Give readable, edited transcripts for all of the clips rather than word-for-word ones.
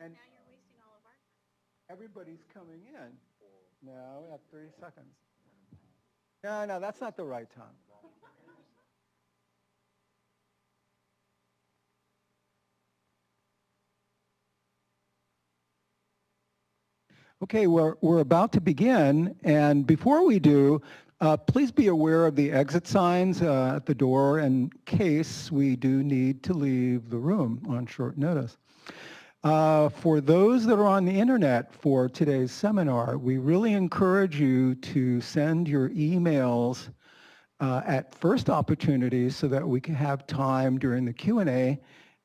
And now you're wasting all of our time. Everybody's coming in. No, at 3 seconds. No, that's not the right time. Okay, we're about to begin, and before we do, please be aware of the exit signs at the door in case we do need to leave the room on short notice. For those that are on the internet for today's seminar, we really encourage you to send your emails at first opportunity so that we can have time during the Q&A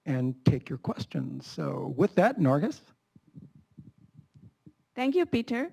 and take your questions. So with that, Nargis. Thank you, Peter.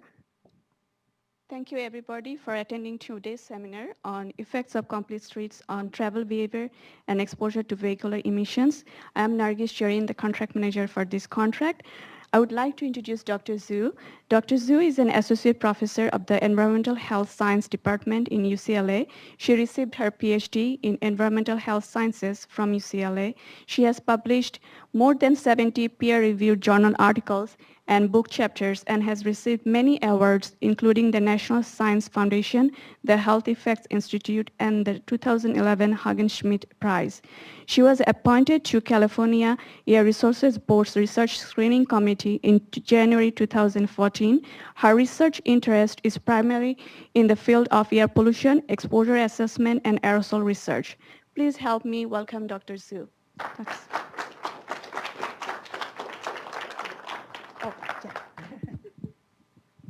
Thank you, everybody, for attending today's seminar on effects of complete streets on travel behavior and exposure to vehicular emissions. I am Nargis Jarin, the contract manager for this contract. I would like to introduce Dr. Zhu. Dr. Zhu is an associate professor of the Environmental Health Science Department in UCLA. She received her PhD in Environmental Health Sciences from UCLA. She has published more than 70 peer-reviewed journal articles and book chapters and has received many awards, including the National Science Foundation, the Health Effects Institute, and the 2011 Hagen-Schmidt Prize. She was appointed to California Air Resources Board's Research Screening Committee in January 2014. Her research interest is primarily in the field of air pollution, exposure assessment, and aerosol research. Please help me welcome Dr. Zhu. Thanks.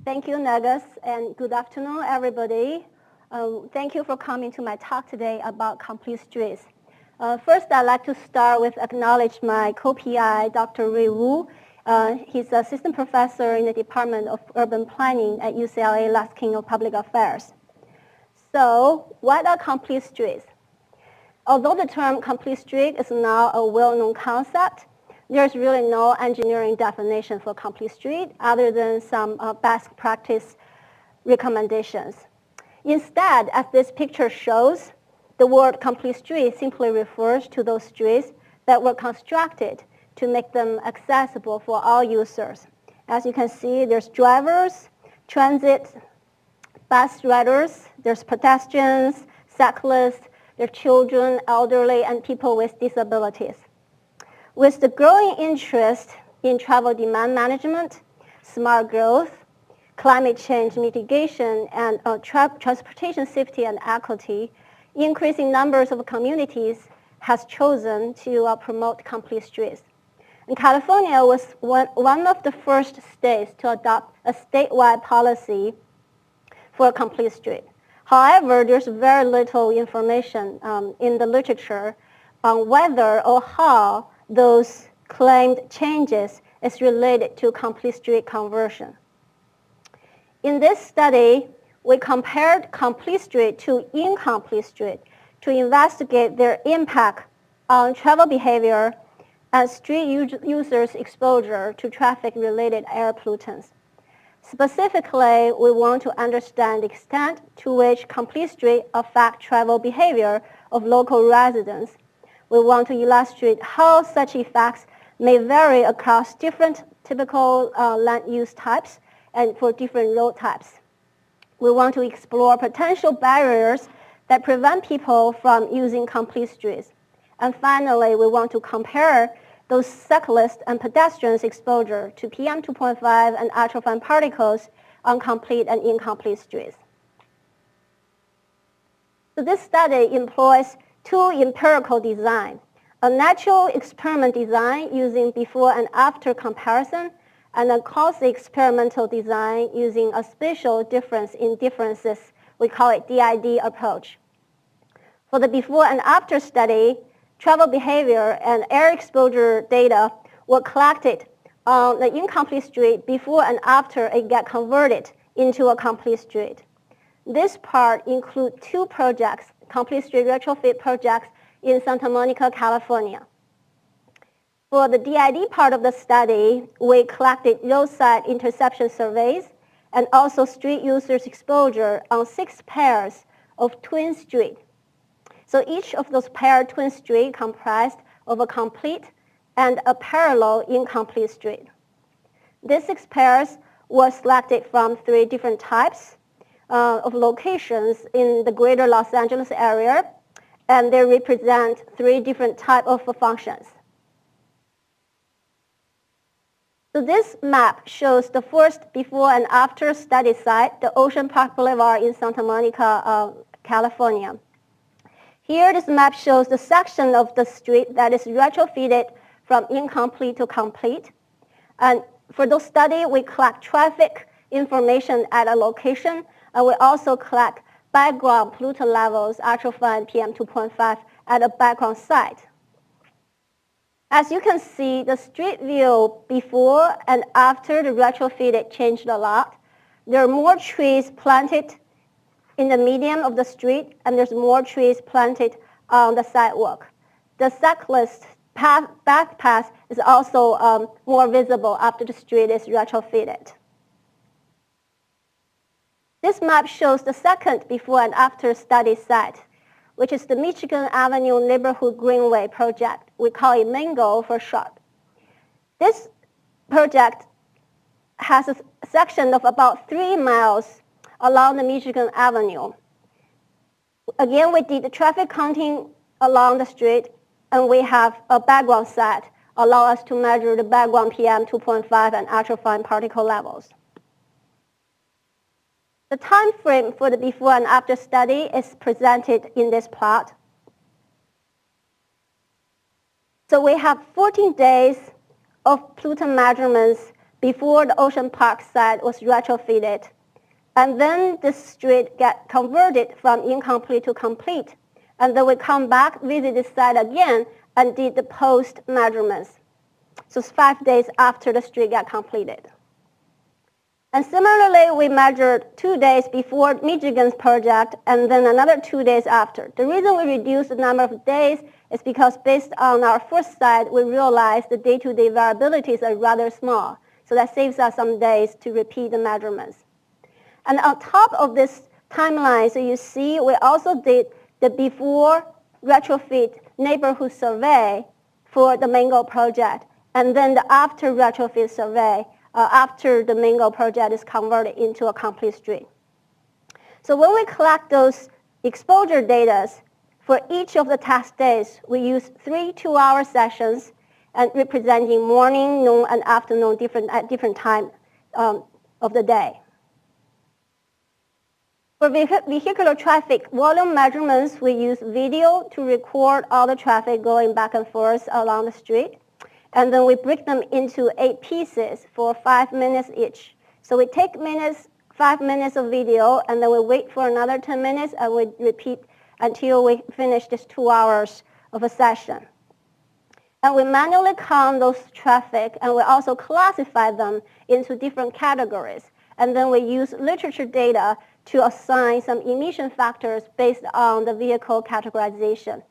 Thank you, Nagas, and good afternoon, everybody. Thank you for coming to my talk today about complete streets. First, I'd like to start with acknowledge my co-PI, Dr. Ray Wu. He's assistant professor in the Department of Urban Planning at UCLA Laskin of Public Affairs. So, what are complete streets? Although the term complete street is now a well-known concept, there's really no engineering definition for complete street other than some best practice recommendations. Instead, as this picture shows, the word complete street simply refers to those streets that were constructed to make them accessible for all users. As you can see, there's drivers, transit, bus riders, there's pedestrians, cyclists, there's children, elderly, and people with disabilities. With the growing interest in travel demand management, smart growth, climate change mitigation, and transportation safety and equity, increasing numbers of communities has chosen to promote complete streets. And California was one of the first states to adopt a statewide policy for a complete street. However, there's very little information in the literature on whether or how those claimed changes is related to complete street conversion. In this study, we compared complete street to incomplete street to investigate their impact on travel behavior and street users' exposure to traffic-related air pollutants. Specifically, we want to understand the extent to which complete street affect travel behavior of local residents. We want to illustrate how such effects may vary across different typical land use types and for different road types. We want to explore potential barriers that prevent people from using complete streets. And finally, we want to compare those cyclists and pedestrians' exposure to PM 2.5 and ultrafine particles on complete and incomplete streets. So this study employs two empirical design, a natural experiment design using before and after comparison, and a quasi-experimental design using a spatial difference in differences, we call it DID approach. For the before and after study, travel behavior and air exposure data were collected on the incomplete street before and after it got converted into a complete street. This part includes two projects, complete street retrofit projects in Santa Monica, California. For the DID part of the study, we collected roadside interception surveys and also street users' exposure on 6 pairs of twin streets. So each of those paired twin streets comprised of a complete and a parallel incomplete street. These 6 pairs were selected from 3 different types of locations in the greater Los Angeles area, and they represent 3 different types of functions. So this map shows the first before and after study site, the Ocean Park Boulevard in Santa Monica, California. Here, this map shows the section of the street that is retrofitted from incomplete to complete. And for those studies, we collect traffic information at a location, and we also collect background pollutant levels, ultrafine PM2.5, at a background site. As you can see, the street view before and after the retrofitted changed a lot. There are more trees planted in the median of the street, and there's more trees planted on the sidewalk. The cyclist back path is also more visible after the street is retrofitted. This map shows the second before and after study site, which is the Michigan Avenue Neighborhood Greenway project. We call it MANGO for short. This project has a section of about 3 miles along the Michigan Avenue. Again, we did the traffic counting along the street, and we have a background set allow us to measure the background PM2.5 and ultrafine particle levels. The time frame for the before and after study is presented in this plot. So we have 14 days of pollutant measurements before the Ocean Park site was retrofitted. And then the street got converted from incomplete to complete. And then we come back, visit the site again, and did the post measurements. So it's 5 days after the street got completed. And similarly, we measured 2 days before Michigan's project and then another 2 days after. The reason we reduced the number of days is because based on our first site, we realized the day-to-day variabilities are rather small. So that saves us some days to repeat the measurements. And on top of this timeline, so you see, we also did the before retrofit neighborhood survey for the MANGO project, and then the after retrofit survey after the MANGO project is converted into a complete street. So when we collect those exposure data, for each of the test days, we use 3 2-hour sessions and representing morning, noon, and afternoon at different time of the day. For vehicular traffic volume measurements, we use video to record all the traffic going back and forth along the street. And then we break them into 8 pieces for 5 minutes each. So we take 5 minutes of video, and then we wait for another 10 minutes, and we repeat until we finish this 2 hours of a session. And we manually count those traffic, and we also classify them into different categories. And then we use literature data to assign some emission factors based on the vehicle categorization.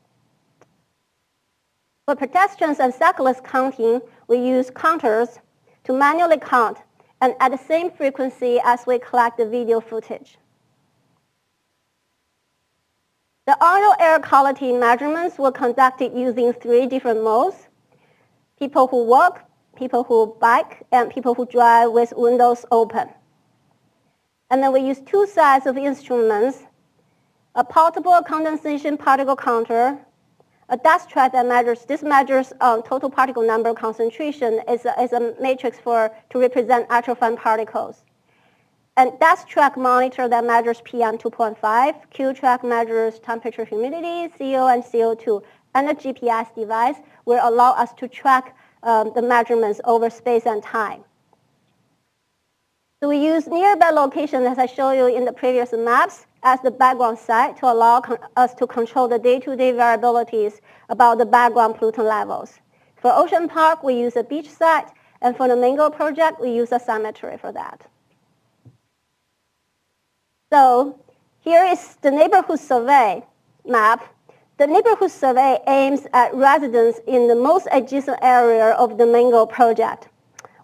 For pedestrians and cyclists counting, we use counters to manually count and at the same frequency as we collect the video footage. The audio air quality measurements were conducted using 3 different modes: people who walk, people who bike, and people who drive with windows open. And then we use 2 sets of instruments: a portable condensation particle counter, a dust track that measures total particle number concentration is a matrix to represent ultrafine particles. And dust track monitor that measures PM2.5, Q track measures temperature, humidity, CO, and CO2. And a GPS device will allow us to track the measurements over space and time. So we use nearby locations, as I showed you in the previous maps, as the background site to allow us to control the day-to-day variabilities about the background pollutant levels. For Ocean Park, we use a beach site, and for the MANGO project, we use a cemetery for that. So here is the neighborhood survey map. The neighborhood survey aims at residents in the most adjacent area of the MANGO project,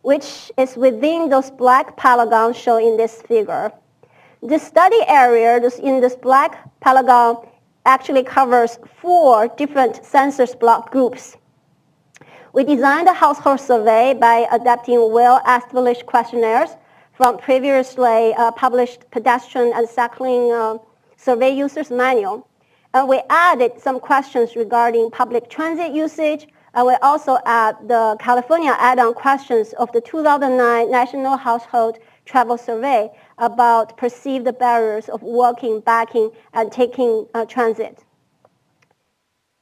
which is within those black polygons shown in this figure. The study area in this black polygon actually covers 4 different census block groups. We designed the household survey by adapting well-established questionnaires from previously published pedestrian and cycling survey users manual. And we added some questions regarding public transit usage, and we also add the California add-on questions of the 2009 National Household Travel Survey about perceived barriers of walking, biking, and taking transit.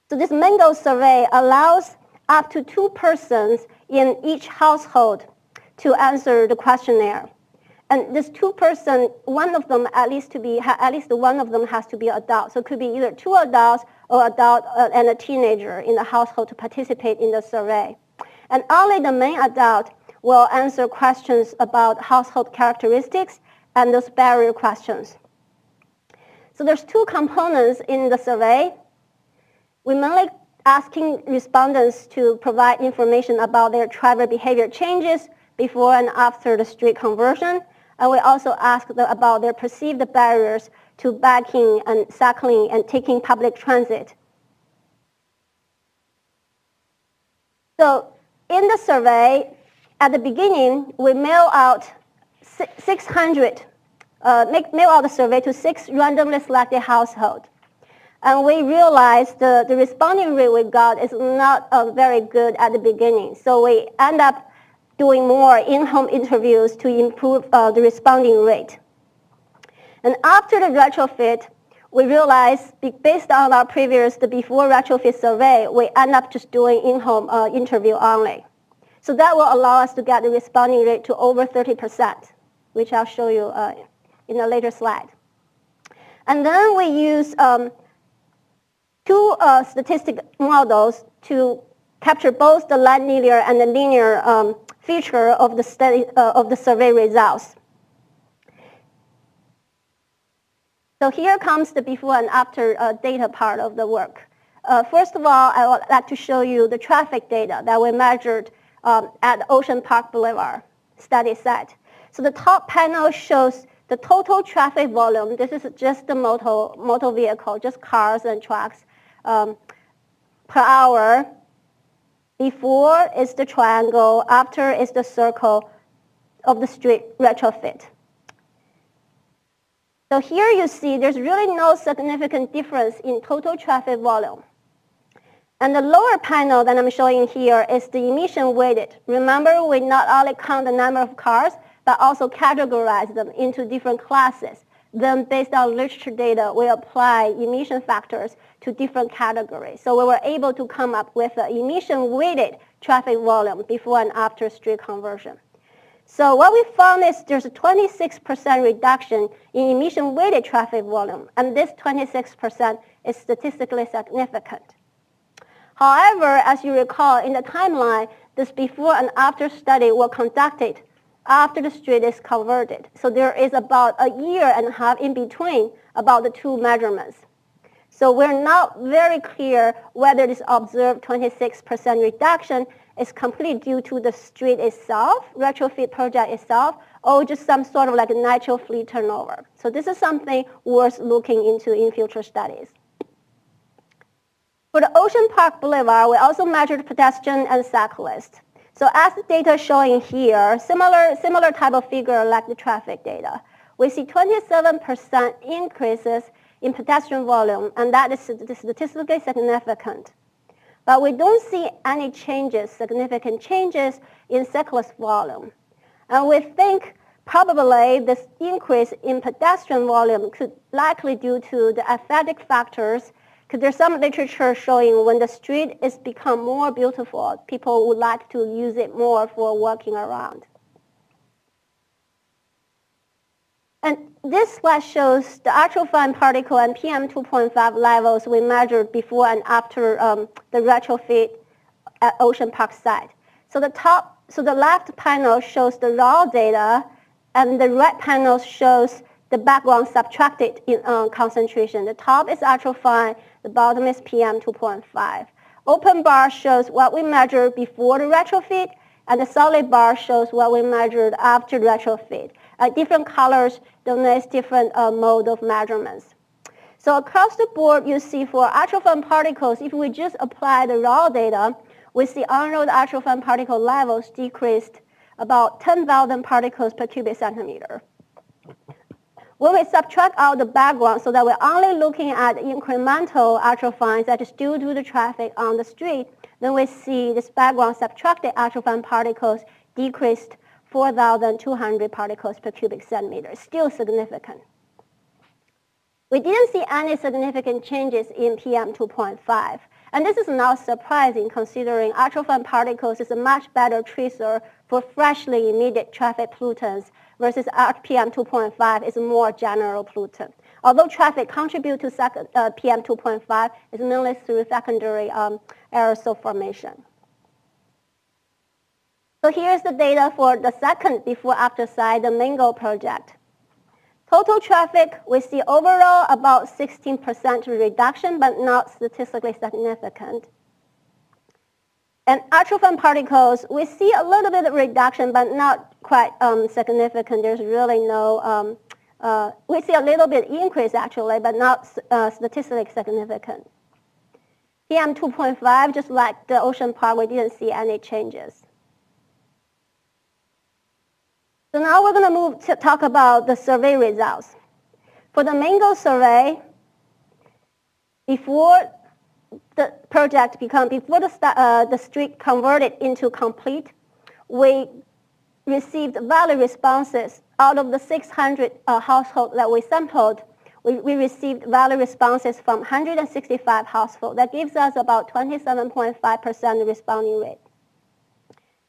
So this Mango survey allows up to 2 persons in each household to answer the questionnaire. And this 2 person, one of them at least one of them has to be adult. So it could be either 2 adults or adult and a teenager in the household to participate in the survey. And only the main adult will answer questions about household characteristics and those barrier questions. So there's 2 components in the survey. We're mainly asking respondents to provide information about their travel behavior changes before and after the street conversion. And we also asked about their perceived barriers to biking and cycling and taking public transit. So in the survey, at the beginning, we mail out the survey to 6 randomly selected households. And we realized the responding rate we got is not very good at the beginning. So we end up doing more in-home interviews to improve the responding rate. And after the retrofit, we realized based on our the before retrofit survey, we end up just doing in-home interview only. So that will allow us to get the responding rate to over 30%, which I'll show you in a later slide. And then we use 2 statistic models to capture both the nonlinear and the linear feature of the study of the survey results. So here comes the before and after data part of the work. First of all, I would like to show you the traffic data that we measured at Ocean Park Boulevard study site. So the top panel shows the total traffic volume. This is just the motor vehicle, just cars and trucks per hour. Before is the triangle, after is the circle of the street retrofit. So here you see there's really no significant difference in total traffic volume. And the lower panel that I'm showing here is the emission weighted. Remember, we not only count the number of cars, but also categorize them into different classes. Then based on literature data, we apply emission factors to different categories. So we were able to come up with an emission-weighted traffic volume before and after street conversion. So what we found is there's a 26% reduction in emission-weighted traffic volume, and this 26% is statistically significant. However, as you recall, in the timeline, this before and after study were conducted after the street is converted. So there is about a year and a half in between about the 2 measurements. So we're not very clear whether this observed 26% reduction is completely due to the street itself, retrofit project itself, or just some sort of like a natural fleet turnover. So this is something worth looking into in future studies. For the Ocean Park Boulevard, we also measured pedestrian and cyclists. So as the data showing here, similar type of figure like the traffic data. We see 27% increases in pedestrian volume, and that is statistically significant. But we don't see any significant changes in cyclist volume. And we think probably this increase in pedestrian volume could likely due to the aesthetic factors, because there's some literature showing when the street is become more beautiful, people would like to use it more for walking around. And this slide shows the actual fine particle and PM2.5 levels we measured before and after the retrofit at Ocean Park site. So the left panel shows the raw data, and the right panel shows the background subtracted in concentration. The top is actual fine, the bottom is PM2.5. Open bar shows what we measured before the retrofit, and the solid bar shows what we measured after retrofit. Different colors denote different mode of measurements. So across the board, you see for actual fine particles, if we just apply the raw data, we see on-road ultrafine particle levels decreased about 10,000 particles per cubic centimeter. When we subtract out the background so that we're only looking at incremental ultrafines that is due to the traffic on the street, then we see this background subtracted ultrafine particles decreased 4,200 particles per cubic centimeter, still significant. We didn't see any significant changes in PM 2.5. And this is not surprising considering ultrafine particles is a much better tracer for freshly emitted traffic pollutants versus PM 2.5 is a more general pollutant. Although traffic contributes to PM 2.5, it's mainly through secondary aerosol formation. So here's the data for the second before-after side, the Mango project. Total traffic, we see overall about 16% reduction, but not statistically significant. And ultrafine particles, we see a little bit of reduction, but not quite significant. There's really no, we see a little bit increase actually, but not statistically significant. PM 2.5, just like the Ocean Park, we didn't see any changes. So now we're going to move to talk about the survey results. For the Mango survey, before the project before the street converted into complete, we received valid responses. Out of the 600 households that we sampled, we received valid responses from 165 households. That gives us about 27.5% responding rate.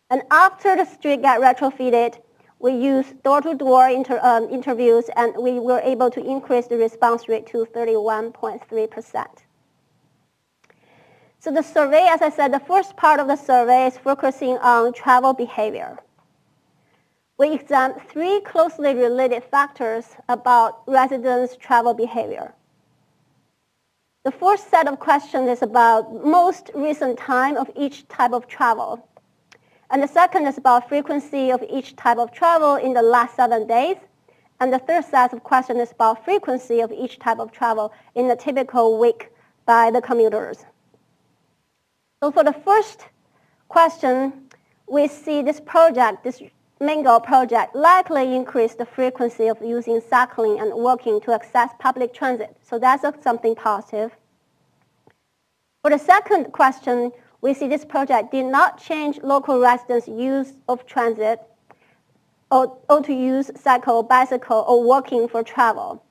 And after the street got retrofitted, we used door-to-door interviews, and we were able to increase the response rate to 31.3%. So the survey, as I said, the first part of the survey is focusing on travel behavior. We examined 3 closely related factors about residents' travel behavior. The first set of questions is about most recent time of each type of travel. And the second is about frequency of each type of travel in the last 7 days. And the third set of questions is about frequency of each type of travel in the typical week by the commuters. So for the first question, we see this project, this Mango project, likely increase the frequency of using cycling and walking to access public transit. So that's something positive. For the second question, we see this project did not change local residents' use of transit or to use cycle, bicycle, or walking for travel.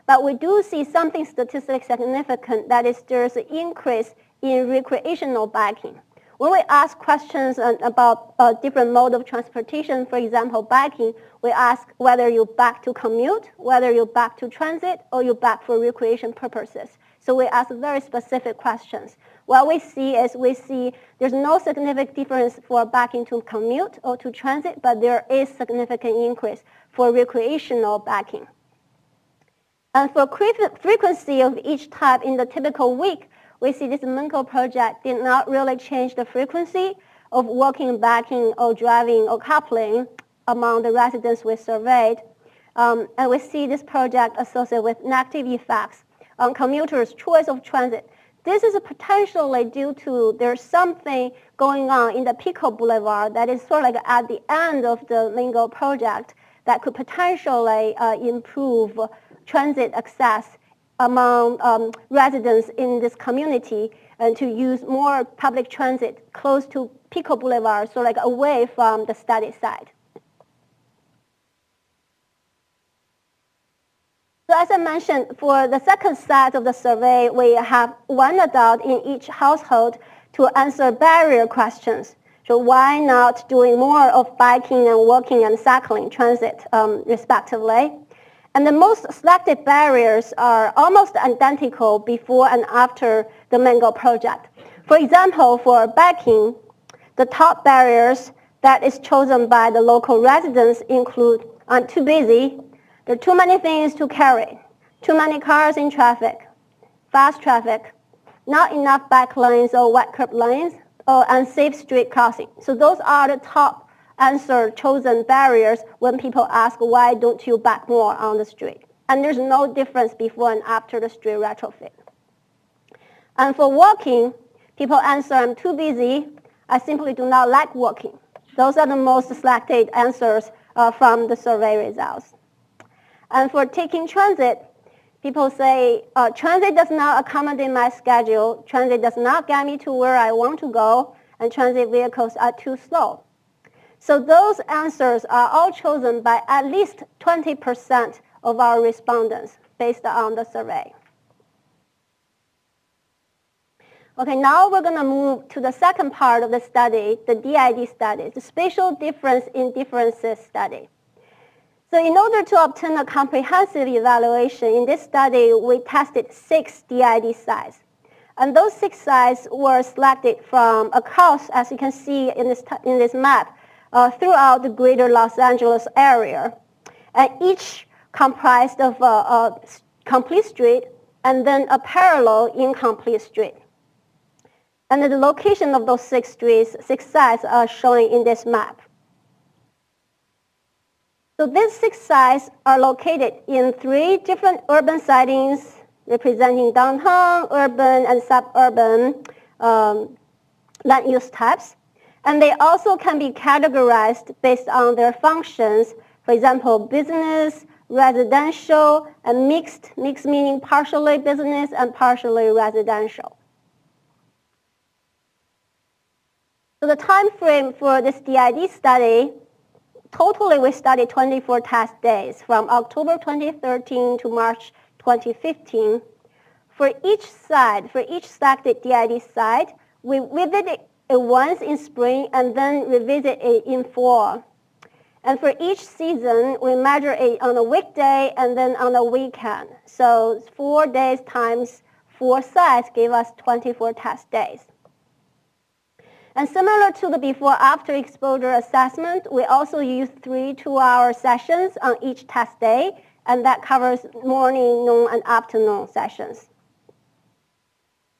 But we do see something statistically significant, that is there's an increase in recreational biking. When we ask questions about different mode of transportation, for example, biking, we ask whether you're back to commute, whether you're back to transit, or you're back for recreation purposes. So we ask very specific questions. What we see is there's no significant difference for biking to commute or to transit, but there is significant increase for recreational biking. And for frequency of each type in the typical week, we see this Mango project did not really change the frequency of walking, biking, or driving, or carpooling among the residents we surveyed. And we see this project associated with negative effects on commuters' choice of transit. This is potentially due to there's something going on in the Pico Boulevard that is sort of like at the end of the Mango project that could potentially improve transit access among residents in this community and to use more public transit close to Pico Boulevard, so like away from the study site. So as I mentioned, for the second set of the survey, we have one adult in each household to answer barrier questions. So why not doing more of biking and walking and cycling transit, respectively? And the most selected barriers are almost identical before and after the Mango project. For example, for biking, the top barriers that is chosen by the local residents include, I'm too busy, there are too many things to carry, too many cars in traffic, fast traffic, not enough bike lanes or wet curb lanes, or unsafe street crossing. So those are the top answer chosen barriers when people ask why don't you bike more on the street. And there's no difference before and after the street retrofit. And for walking, people answer I'm too busy, I simply do not like walking. Those are the most selected answers from the survey results. And for taking transit, people say, transit does not accommodate my schedule, transit does not get me to where I want to go, and transit vehicles are too slow. So those answers are all chosen by at least 20% of our respondents based on the survey. Okay, now we're going to move to the second part of the study, the DID study, the spatial difference in differences study. So in order to obtain a comprehensive evaluation, in this study, we tested 6 DID sites. And those 6 sites were selected from across, as you can see in this map, throughout the greater Los Angeles area. And each comprised of a complete street and then a parallel incomplete street. And the location of those 6 sites are shown in this map. So these 6 sites are located in 3 different urban settings representing downtown, urban, and suburban land use types. And they also can be categorized based on their functions. For example, business, residential, and mixed meaning partially business and partially residential. So the time frame for this DID study, totally we studied 24 test days from October 2013 to March 2015. For each site, for each selected DID site, we visited it once in spring and then revisit it in fall. And for each season, we measure it on a weekday and then on a weekend. So 4 days times 4 sites gave us 24 test days. And similar to the before-after exposure assessment, we also use 3 2-hour sessions on each test day, and that covers morning, noon, and afternoon sessions.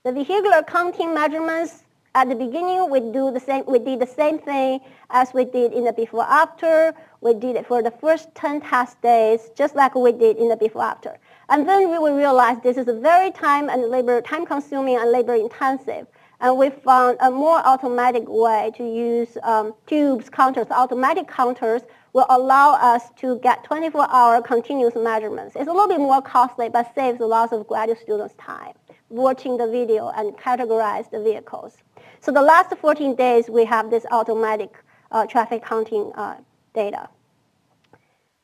The vehicular counting measurements, at the beginning, we did the same thing as we did in the before-after. We did it for the first 10 test days, just like we did in the before-after. And then we will realize this is a very time-consuming and labor-intensive. And we found a more automatic way to use tubes counters. Automatic counters will allow us to get 24-hour continuous measurements. It's a little bit more costly, but saves a lot of graduate students' time watching the video and categorize the vehicles. So the last 14 days, we have this automatic traffic counting data.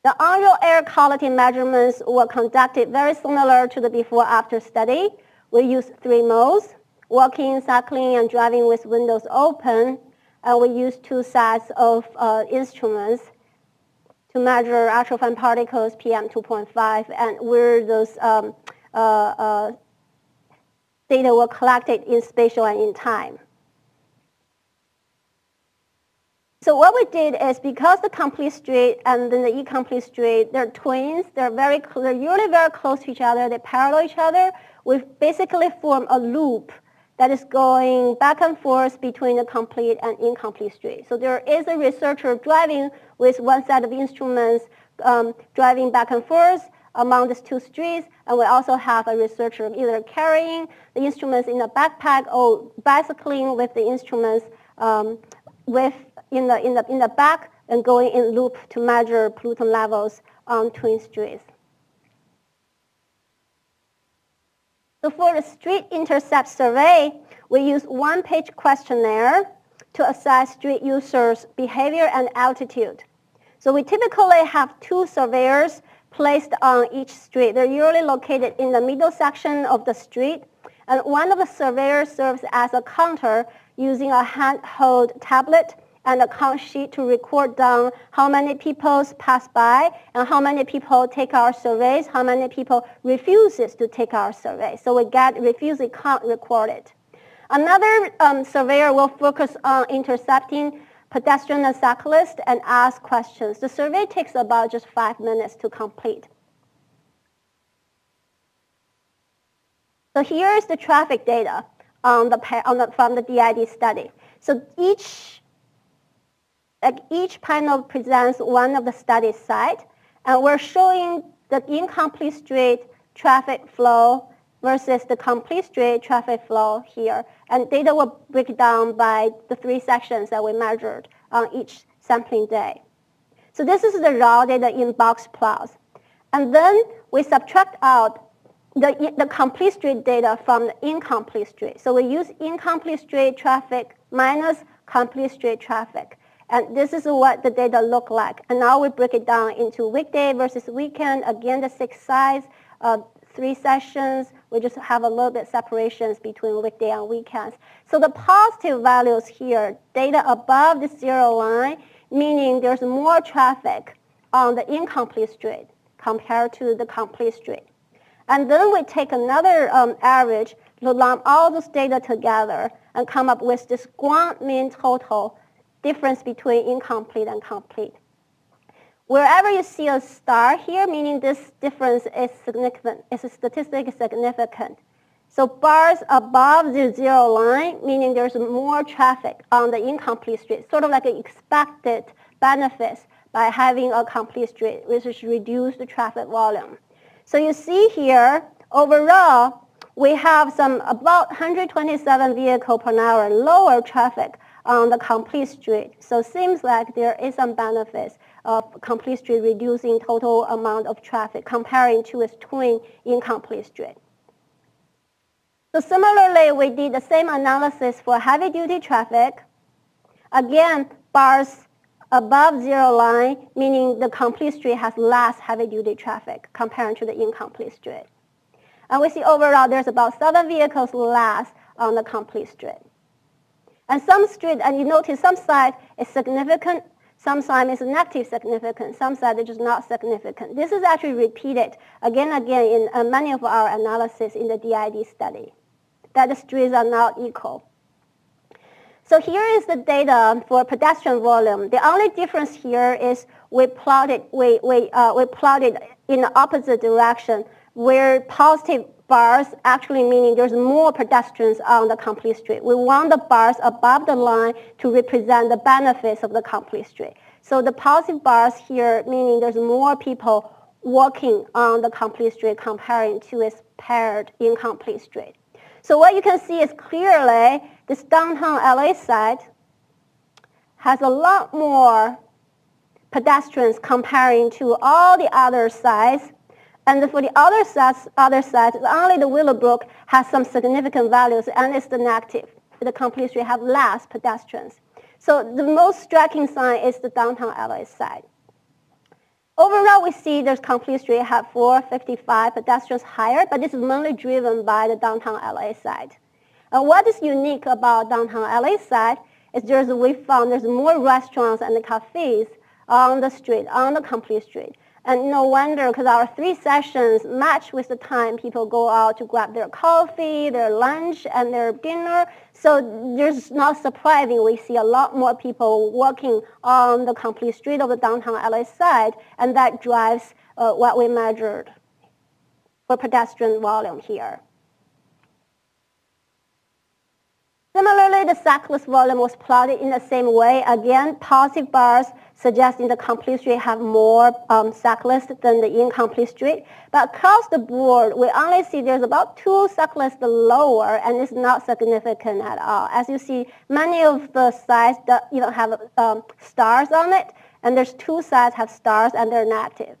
The on-road air quality measurements were conducted very similar to the before-after study. We used 3 modes: walking, cycling, and driving with windows open. And we used 2 sets of instruments to measure ultrafine particles, PM 2.5, and where those data were collected in spatial and in time. So what we did is, because the complete street and then the incomplete street, they're twins, they're usually very close to each other, they parallel each other, we basically form a loop that is going back and forth between the complete and incomplete street. So there is a researcher driving with one set of instruments, driving back and forth among these 2 streets, and we also have a researcher either carrying the instruments in a backpack or bicycling with the instruments in the back and going in loop to measure pollutant levels on twin streets. So for the street intercept survey, we use 1-page questionnaire to assess street users' behavior and altitude. So we typically have 2 surveyors placed on each street. They're usually located in the middle section of the street. And one of the surveyors serves as a counter using a handheld tablet and a count sheet to record down how many people pass by and how many people take our surveys, how many people refuses to take our survey. So we get refusal count recorded. Another surveyor will focus on intercepting pedestrians and cyclists and ask questions. The survey takes about just 5 minutes to complete. So here is the traffic data from the DID study. So each panel presents one of the study sites, and we're showing the incomplete street traffic flow versus the complete street traffic flow here. And data will break down by the 3 sections that we measured on each sampling day. So this is the raw data in box plots. And then we subtract out the complete street data from the incomplete street. So we use incomplete street traffic minus complete street traffic. And this is what the data look like. And now we break it down into weekday versus weekend. Again, the 6 size, 3 sessions. We just have a little bit separations between weekday and weekends. So the positive values here, data above the 0 line, meaning there's more traffic on the incomplete street compared to the complete street. And then we take another average to lump all those data together and come up with this ground mean total difference between incomplete and complete. Wherever you see a star here, meaning this difference is significant, is statistically significant. So bars above the 0 line, meaning there's more traffic on the incomplete street, sort of like an expected benefits by having a complete street, which is reduce the traffic volume. So you see here, overall, we have some about 127 vehicles per hour lower traffic on the complete street. So it seems like there is some benefits of complete street reducing total amount of traffic comparing to its twin incomplete street. So similarly, we did the same analysis for heavy duty traffic. Again, bars above 0 line, meaning the complete street has less heavy duty traffic compared to the incomplete street. And we see overall there's about 7 vehicles less on the complete street. And some street, and you notice some side is significant, some side is negative significant, some side is just not significant. This is actually repeated again and again in many of our analysis in the DID study, that the streets are not equal. So here is the data for pedestrian volume. The only difference here is we plotted in the opposite direction, where positive bars actually meaning there's more pedestrians on the complete street. We want the bars above the line to represent the benefits of the complete street. So the positive bars here meaning there's more people walking on the complete street comparing to its paired incomplete street. So what you can see is clearly this downtown LA side has a lot more pedestrians comparing to all the other sides. And for the other sides, only the Willowbrook has some significant values, and it's the negative. The complete street have less pedestrians. So the most striking sign is the downtown LA side. Overall, we see there's complete street have 455 pedestrians higher, but this is mainly driven by the downtown LA side. And what is unique about downtown LA side is we found there's more restaurants and cafes on the street, on the complete street. And no wonder, because our 3 sessions match with the time people go out to grab their coffee, their lunch, and their dinner. So there's not surprising we see a lot more people walking on the complete street of the downtown LA side, and that drives what we measured for pedestrian volume here. Similarly, the cyclist volume was plotted in the same way. Again, positive bars suggesting the complete street have more cyclists than the incomplete street. But across the board, we only see there's about 2 cyclists lower, and it's not significant at all. As you see, many of the sides even have stars on it, and there's 2 sides have stars, and they're negative.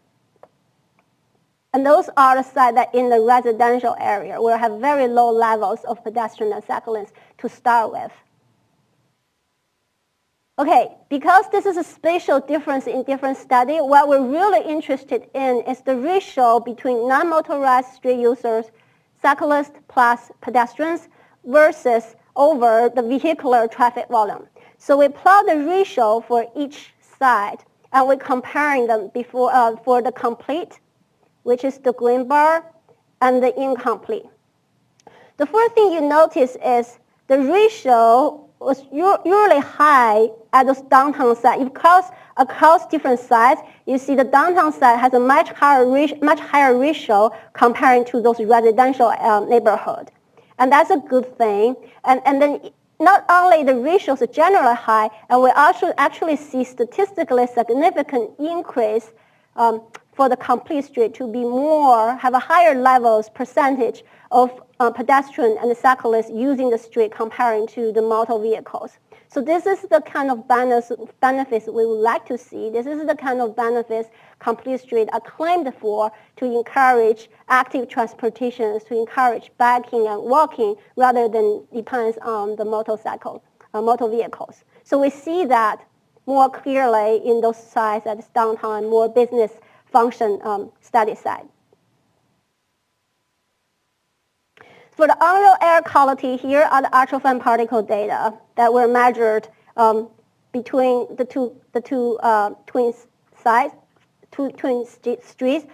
And those are the sites that in the residential area where have very low levels of pedestrian and cyclists to start with. Okay, because this is a spatial difference in different studies, what we're really interested in is the ratio between non-motorized street users, cyclists plus pedestrians, versus over the vehicular traffic volume. So we plot the ratio for each side, and we're comparing them for the complete, which is the green bar, and the incomplete. The first thing you notice is the ratio was usually high at those downtown sides. Across different sides, you see the downtown side has a much higher ratio comparing to those residential neighborhood. And that's a good thing. And then not only the ratios are generally high, and we also actually see statistically significant increase for the complete street to be have a higher levels percentage of pedestrian and cyclists using the street comparing to the motor vehicles. So this is the kind of benefits we would like to see. This is the kind of benefits complete street are claimed for to encourage active transportations, to encourage biking and walking rather than depends on the motor vehicles. So we see that more clearly in those sites at downtown, more business function study site. For the on-road air quality, here are the ultrafine particle data that were measured between the two twin streets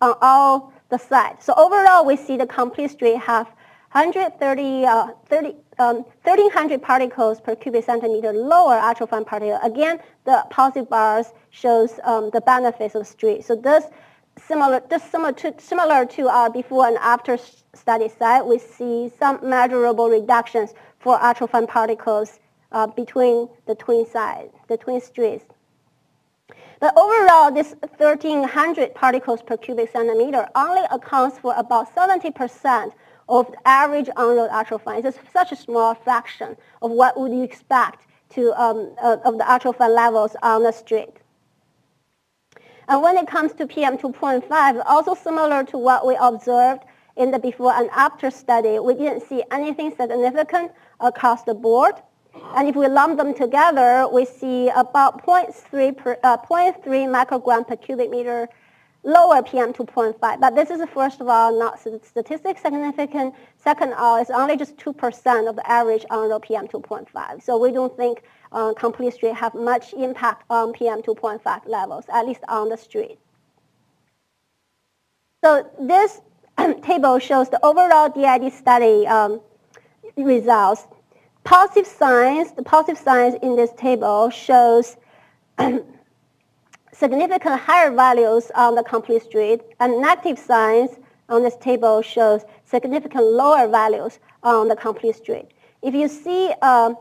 on all the sides. So overall, we see the complete street have 1,300 particles per cubic centimeter lower ultrafine particle. Again, the positive bars shows the benefits of the street. So this similar to our before and after study site, we see some measurable reductions for ultrafine particles between the twin streets. But overall, this 1,300 particles per cubic centimeter only accounts for about 70% of the average on-road ultrafine. It's such a small fraction of what would you expect of the ultrafine levels on the street. And when it comes to PM 2.5, also similar to what we observed in the before and after study, we didn't see anything significant across the board. And if we lump them together, we see about 0.3 microgram per cubic meter lower PM 2.5. But this is, first of all, not statistically significant. Second of all, it's only just 2% of the average on-road PM 2.5. So we don't think complete street have much impact on PM 2.5 levels, at least on the street. So this table shows the overall DID study results. The positive signs in this table shows significant higher values on the complete street, and negative signs on this table shows significant lower values on the complete street. If you see a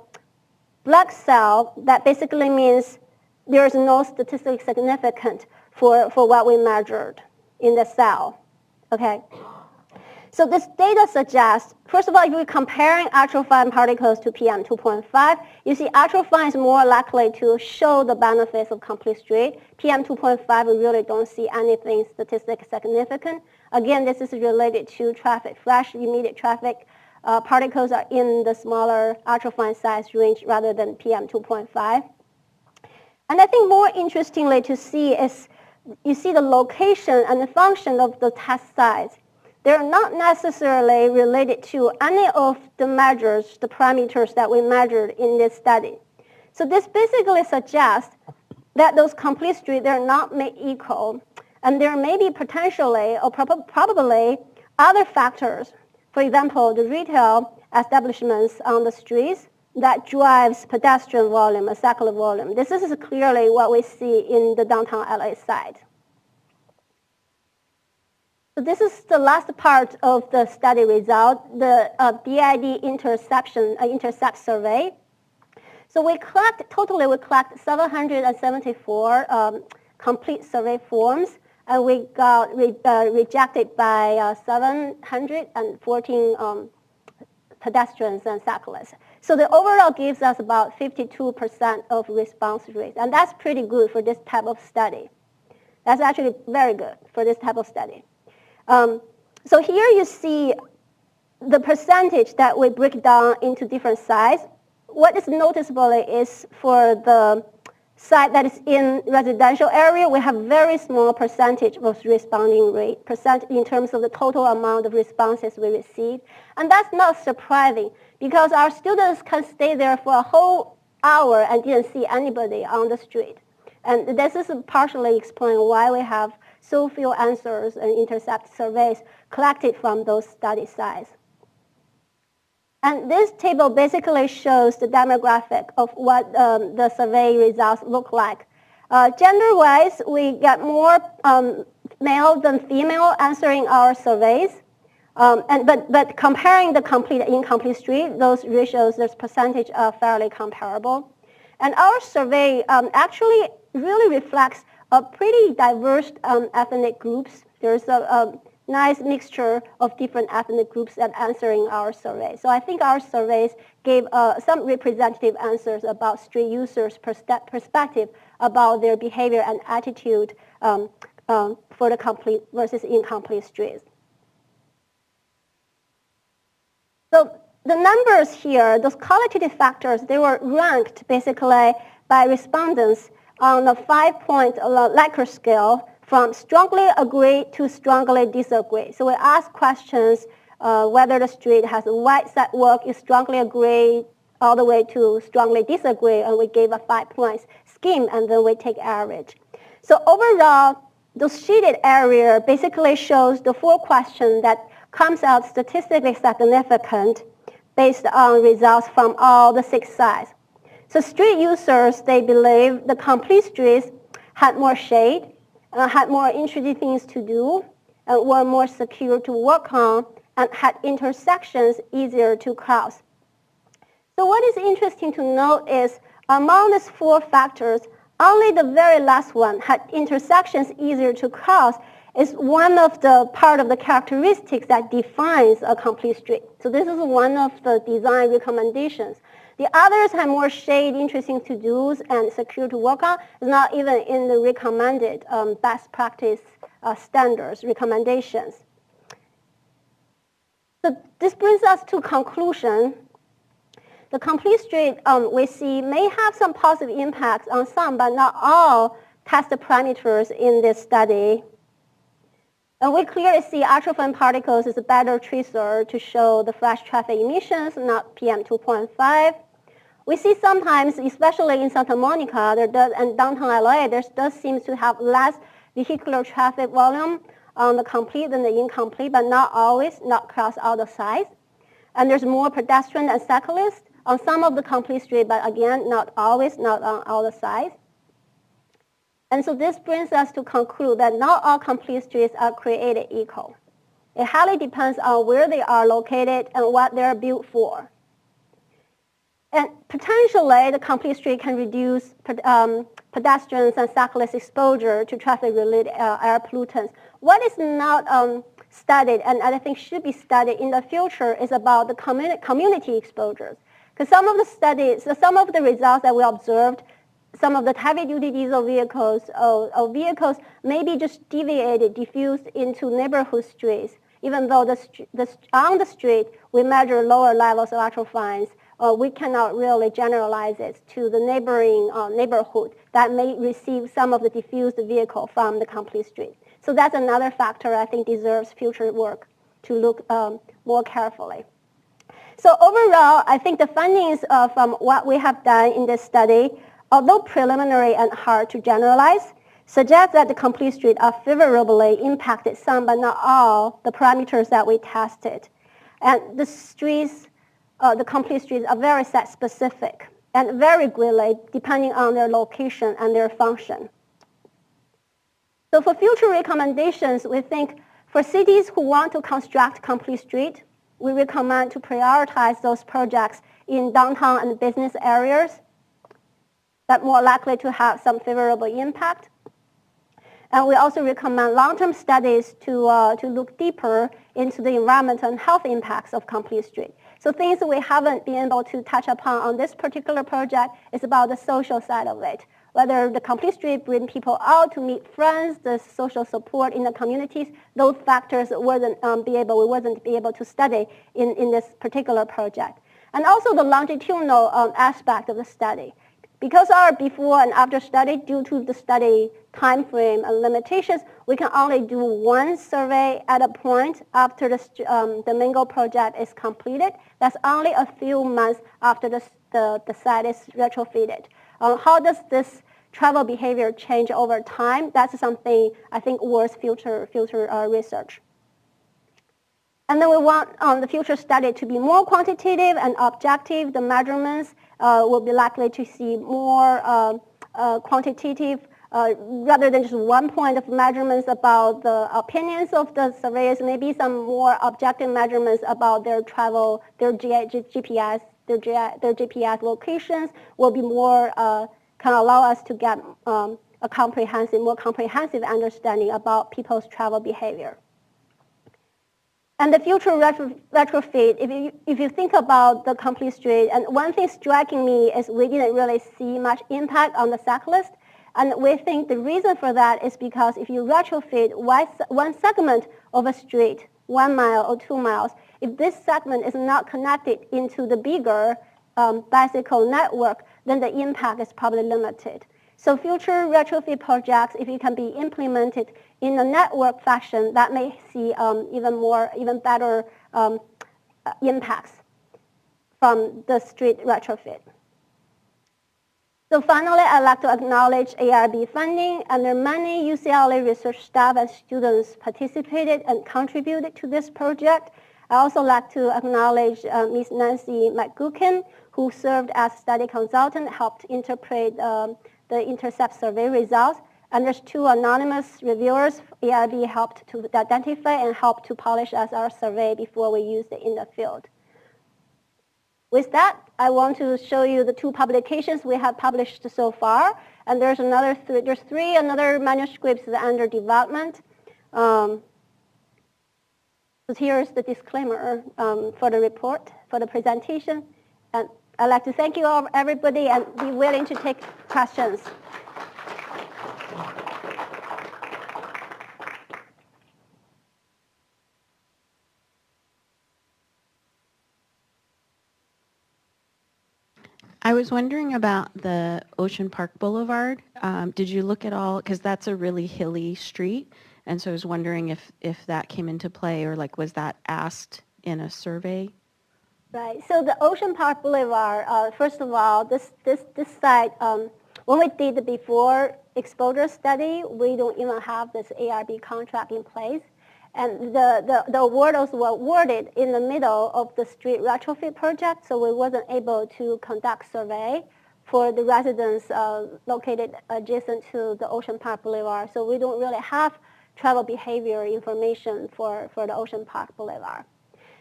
black cell, that basically means there is no statistically significant for what we measured in the cell. Okay. So this data suggests, first of all, if we're comparing ultrafine particles to PM 2.5, you see ultrafine is more likely to show the benefits of complete street. PM 2.5, we really don't see anything statistically significant. Again, this is related to traffic. Flash immediate traffic particles are in the smaller ultrafine size range rather than PM 2.5. And I think more interestingly to see is you see the location and the function of the test sites. They're not necessarily related to any of the measures, the parameters that we measured in this study. So this basically suggests that those complete streets, they're not made equal, and there may be potentially or probably other factors. For example, the retail establishments on the streets that drives pedestrian volume and cyclist volume. This is clearly what we see in the downtown LA side. So this is the last part of the study result, the DID intercept survey. So we collected 774 complete survey forms, and we got rejected by 714 pedestrians and cyclists. So the overall gives us about 52% of response rate, and that's pretty good for this type of study. That's actually very good for this type of study. So here you see the percentage that we break down into different sites. What is noticeable is for the site that is in residential area, we have very small percentage of responding rate, in terms of the total amount of responses we receive. And that's not surprising because our students can stay there for a whole hour and didn't see anybody on the street. And this is partially explain why we have so few answers and intercept surveys collected from those study sites. And this table basically shows the demographic of what the survey results look like. Gender-wise, we get more male than female answering our surveys. But comparing the complete and incomplete street, those ratios, those percentage are fairly comparable. And our survey actually really reflects pretty diverse ethnic groups. There's a nice mixture of different ethnic groups that answering our survey. So I think our surveys gave some representative answers about street users' perspective about their behavior and attitude for the complete versus incomplete streets. So the numbers here, those qualitative factors, they were ranked basically by respondents on a 5-point Likert scale from strongly agree to strongly disagree. So we asked questions whether the street has a wide sidewalk, is strongly agree all the way to strongly disagree, and we gave a 5-point scheme, and then we take average. So overall, the shaded area basically shows the 4 questions that comes out statistically significant based on results from all the 6 sites. So street users, they believe the complete streets had more shade, had more interesting things to do, and were more secure to work on, and had intersections easier to cross. So what is interesting to note is among these 4 factors, only the very last one had intersections easier to cross is one of the part of the characteristics that defines a complete street. So this is one of the design recommendations. The others have more shade, interesting to-dos, and secure to work on. It's not even in the recommended best practice standards recommendations. So this brings us to conclusion. The complete street we see may have some positive impacts on some, but not all tested parameters in this study. And we clearly see ultrafine particles is a better tracer to show the flash traffic emissions, not PM 2.5. We see sometimes, especially in Santa Monica and downtown LA, there does seem to have less vehicular traffic volume on the complete than the incomplete, but not always, not across all the sides. And there's more pedestrians and cyclists on some of the complete street, but again, not always, not on all the sides. And so this brings us to conclude that not all complete streets are created equal. It highly depends on where they are located and what they're built for. And potentially, the complete street can reduce pedestrians and cyclists' exposure to traffic-related air pollutants. What is not studied, and I think should be studied in the future, is about the community exposures. Because some of the studies, some of the results that we observed, some of the heavy-duty diesel vehicles or vehicles may be just deviated, diffused into neighborhood streets, even though on the street we measure lower levels of ultrafines. We cannot really generalize it to the neighboring neighborhood that may receive some of the diffused vehicle from the complete street. So that's another factor I think deserves future work to look more carefully. So overall, I think the findings from what we have done in this study, although preliminary and hard to generalize, suggest that the complete streets are favorably impacted some but not all the parameters that we tested. And the streets, the complete streets are very site-specific and vary greatly depending on their location and their function. So for future recommendations, we think for cities who want to construct complete street, we recommend to prioritize those projects in downtown and business areas that more likely to have some favorable impact. And we also recommend long-term studies to look deeper into the environmental and health impacts of complete street. So things that we haven't been able to touch upon on this particular project is about the social side of it. Whether the complete street bring people out to meet friends, the social support in the communities, those factors we wasn't be able to study in this particular project. And also the longitudinal aspect of the study. Because our before and after study, due to the study time frame and limitations, we can only do one survey at a point after the Mingo project is completed. That's only a few months after the site is retrofitted. How does this travel behavior change over time? That's something I think worth future research. And then we want the future study to be more quantitative and objective. The measurements will be likely to see more quantitative rather than just one point of measurements about the opinions of the surveyors, maybe some more objective measurements about their travel, their GPS locations will be more, can allow us to get a more comprehensive understanding about people's travel behavior. And the future retrofit, if you think about the complete street, and one thing striking me is we didn't really see much impact on the cyclist. And we think the reason for that is because if you retrofit one segment of a street, 1 mile or 2 miles, if this segment is not connected into the bigger bicycle network, then the impact is probably limited. So future retrofit projects, if it can be implemented in a network fashion, that may see even better impacts from the street retrofit. So finally, I'd like to acknowledge ARB funding, and there are many UCLA research staff and students participated and contributed to this project. I also like to acknowledge Ms. Nancy McGuckin, who served as study consultant, helped interpret the intercept survey results. And there's 2 anonymous reviewers. ARB helped to identify and help to polish us our survey before we used it in the field. With that, I want to show you the 2 publications we have published so far. And there's there's 3 another manuscripts under development. So here's the disclaimer for the report, for the presentation. And I'd like to thank you all, everybody, and be willing to take questions. I was wondering about the Ocean Park Boulevard. Did you look at all, because that's a really hilly street, and so I was wondering if that came into play, or like was that asked in a survey? Right. So the Ocean Park Boulevard, first of all, this site, when we did the before exposure study, we don't even have this ARB contract in place. And the awards were awarded in the middle of the street retrofit project, so we wasn't able to conduct survey for the residents located adjacent to the Ocean Park Boulevard. So we don't really have travel behavior information for the Ocean Park Boulevard.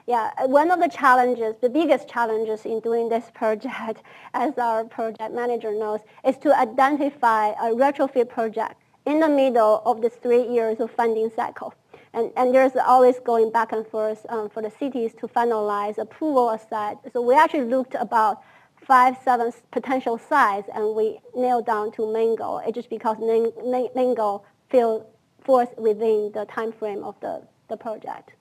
Yeah, one of the challenges, the biggest challenges in doing this project, as our project manager knows, is to identify a retrofit project in the middle of this 3 years of funding cycle. And there's always going back and forth for the cities to finalize approval of site. So we actually looked about 5-7 potential sites, and we nailed down to Mango. It's just because Mango falls within the time frame of the project.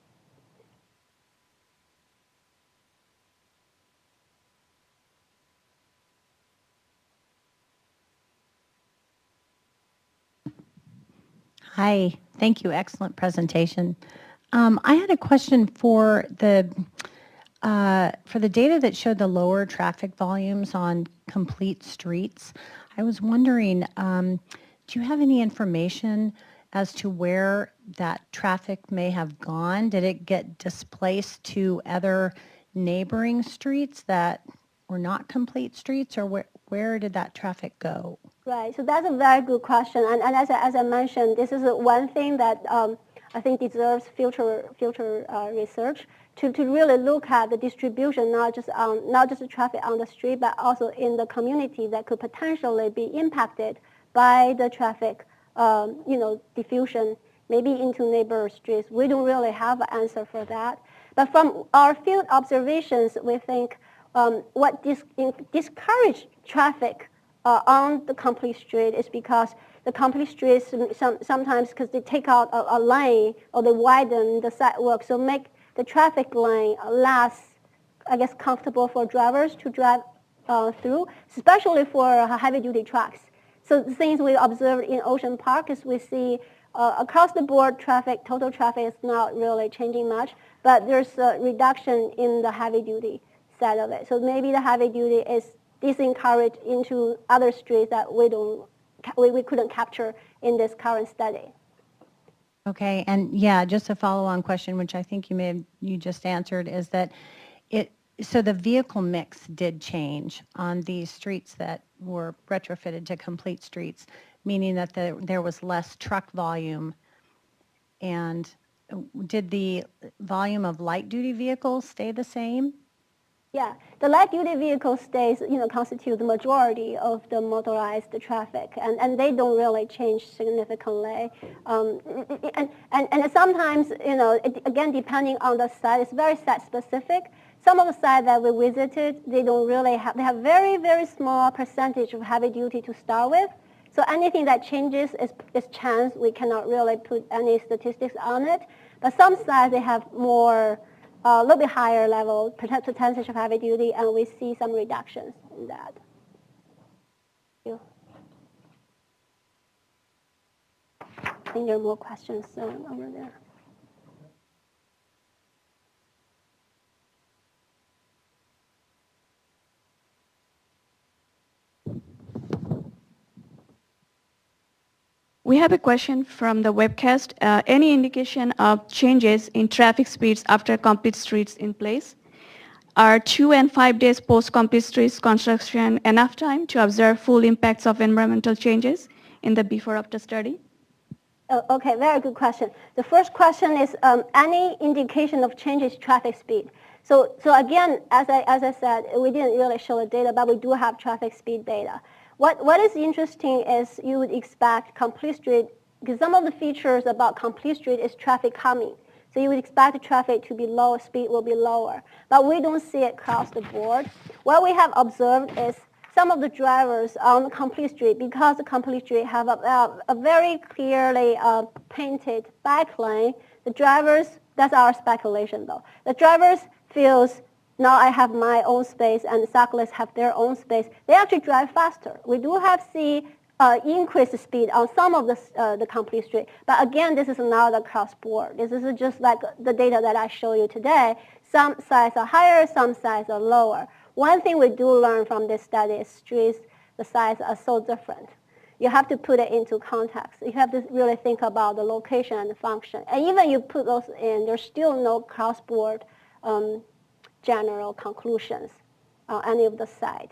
Hi, thank you. Excellent presentation. I had a question for the data that showed the lower traffic volumes on complete streets. I was wondering, do you have any information as to where that traffic may have gone? Did it get displaced to other neighboring streets that were not complete streets, or where did that traffic go? Right, so that's a very good question. And as I mentioned, this is one thing that I think deserves future research to really look at the distribution, not just the traffic on the street, but also in the community that could potentially be impacted by the traffic, diffusion, maybe into neighbor streets. We don't really have an answer for that. But from our field observations, we think what discourage traffic on the complete street is because the complete streets sometimes, because they take out a lane or they widen the sidewalk, so make the traffic lane less, I guess, comfortable for drivers to drive through, especially for heavy-duty trucks. So the things we observed in Ocean Park is we see across the board total traffic is not really changing much, but there's a reduction in the heavy-duty side of it. So maybe the heavy-duty is disencouraged into other streets that we couldn't capture in this current study. Okay, and yeah, just a follow-on question, which I think you just answered, is that so the vehicle mix did change on these streets that were retrofitted to complete streets, meaning that there was less truck volume. And did the volume of light-duty vehicles stay the same? Yeah, the light-duty vehicle stays, constitute the majority of the motorized traffic, and they don't really change significantly. And sometimes, again, depending on the site, it's very site-specific. Some of the sites that we visited, they have very, very small percentage of heavy duty to start with. So anything that changes is chance. We cannot really put any statistics on it. But some sites, they have more, a little bit higher level percentage of heavy duty, and we see some reductions in that. Thank you. I think there are more questions over there. We have a question from the webcast. Any indication of changes in traffic speeds after complete streets in place? Are 2 and 5 days post-complete streets construction enough time to observe full impacts of environmental changes in the before-after study? Okay, very good question. The first question is any indication of changes traffic speed. So again, as I said, we didn't really show the data, but we do have traffic speed data. What is interesting is you would expect complete street, because some of the features about complete street is traffic coming. So you would expect the traffic to be low, speed will be lower. But we don't see it across the board. What we have observed is some of the drivers on the complete street, because the complete street have a very clearly painted bike lane, the drivers, that's our speculation though, the drivers feels now I have my own space and the cyclists have their own space, they actually drive faster. We do have see increased speed on some of the complete street. But again, this is not across board. This is just like the data that I show you today. Some sites are higher, some sites are lower. One thing we do learn from this study is streets, the size are so different. You have to put it into context. You have to really think about the location and the function. And even you put those in, there's still no cross-board general conclusions on any of the site.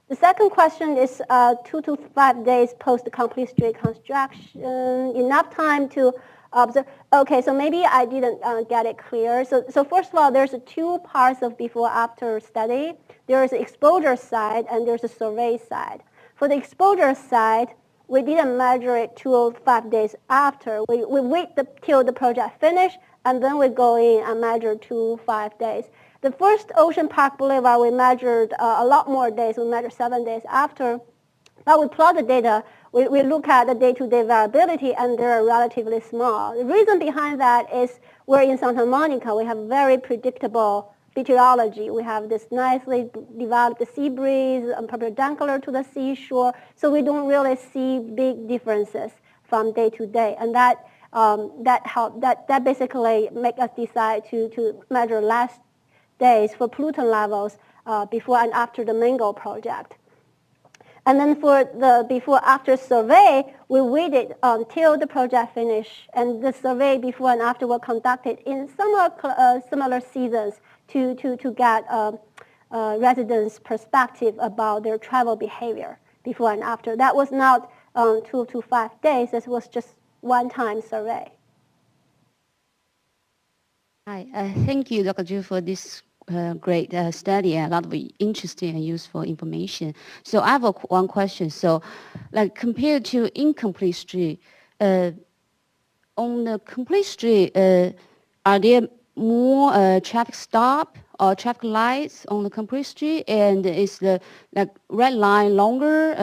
The second question is 2 to 5 days post-complete street construction, enough time to observe. Okay, so maybe I didn't get it clear. So first of all, there's two parts of before-after study. There is the exposure side and there's a survey side. For the exposure side, we didn't measure it 2 or 5 days after. We wait till the project finish, and then we go in and measure 2, 5 days. The first Ocean Park Boulevard, we measured a lot more days. We measured 7 days after. But we plot the data. We look at the day-to-day variability, and they're relatively small. The reason behind that is we're in Santa Monica. We have very predictable meteorology. We have this nicely developed sea breeze perpendicular to the seashore. So we don't really see big differences from day to day. And that basically make us decide to measure less days for pollutant levels before and after the Mango project. And then for the before-after survey, we waited until the project finished, and the survey before and after were conducted in similar seasons to get residents' perspective about their travel behavior before and after. That was not 2 to 5 days. This was just one-time survey. Hi, thank you, Dr. Zhu, for this great study and a lot of interesting and useful information. So I have one question. So, like compared to incomplete street, on the complete street, are there more traffic stop or traffic lights on the complete street? And is the red line longer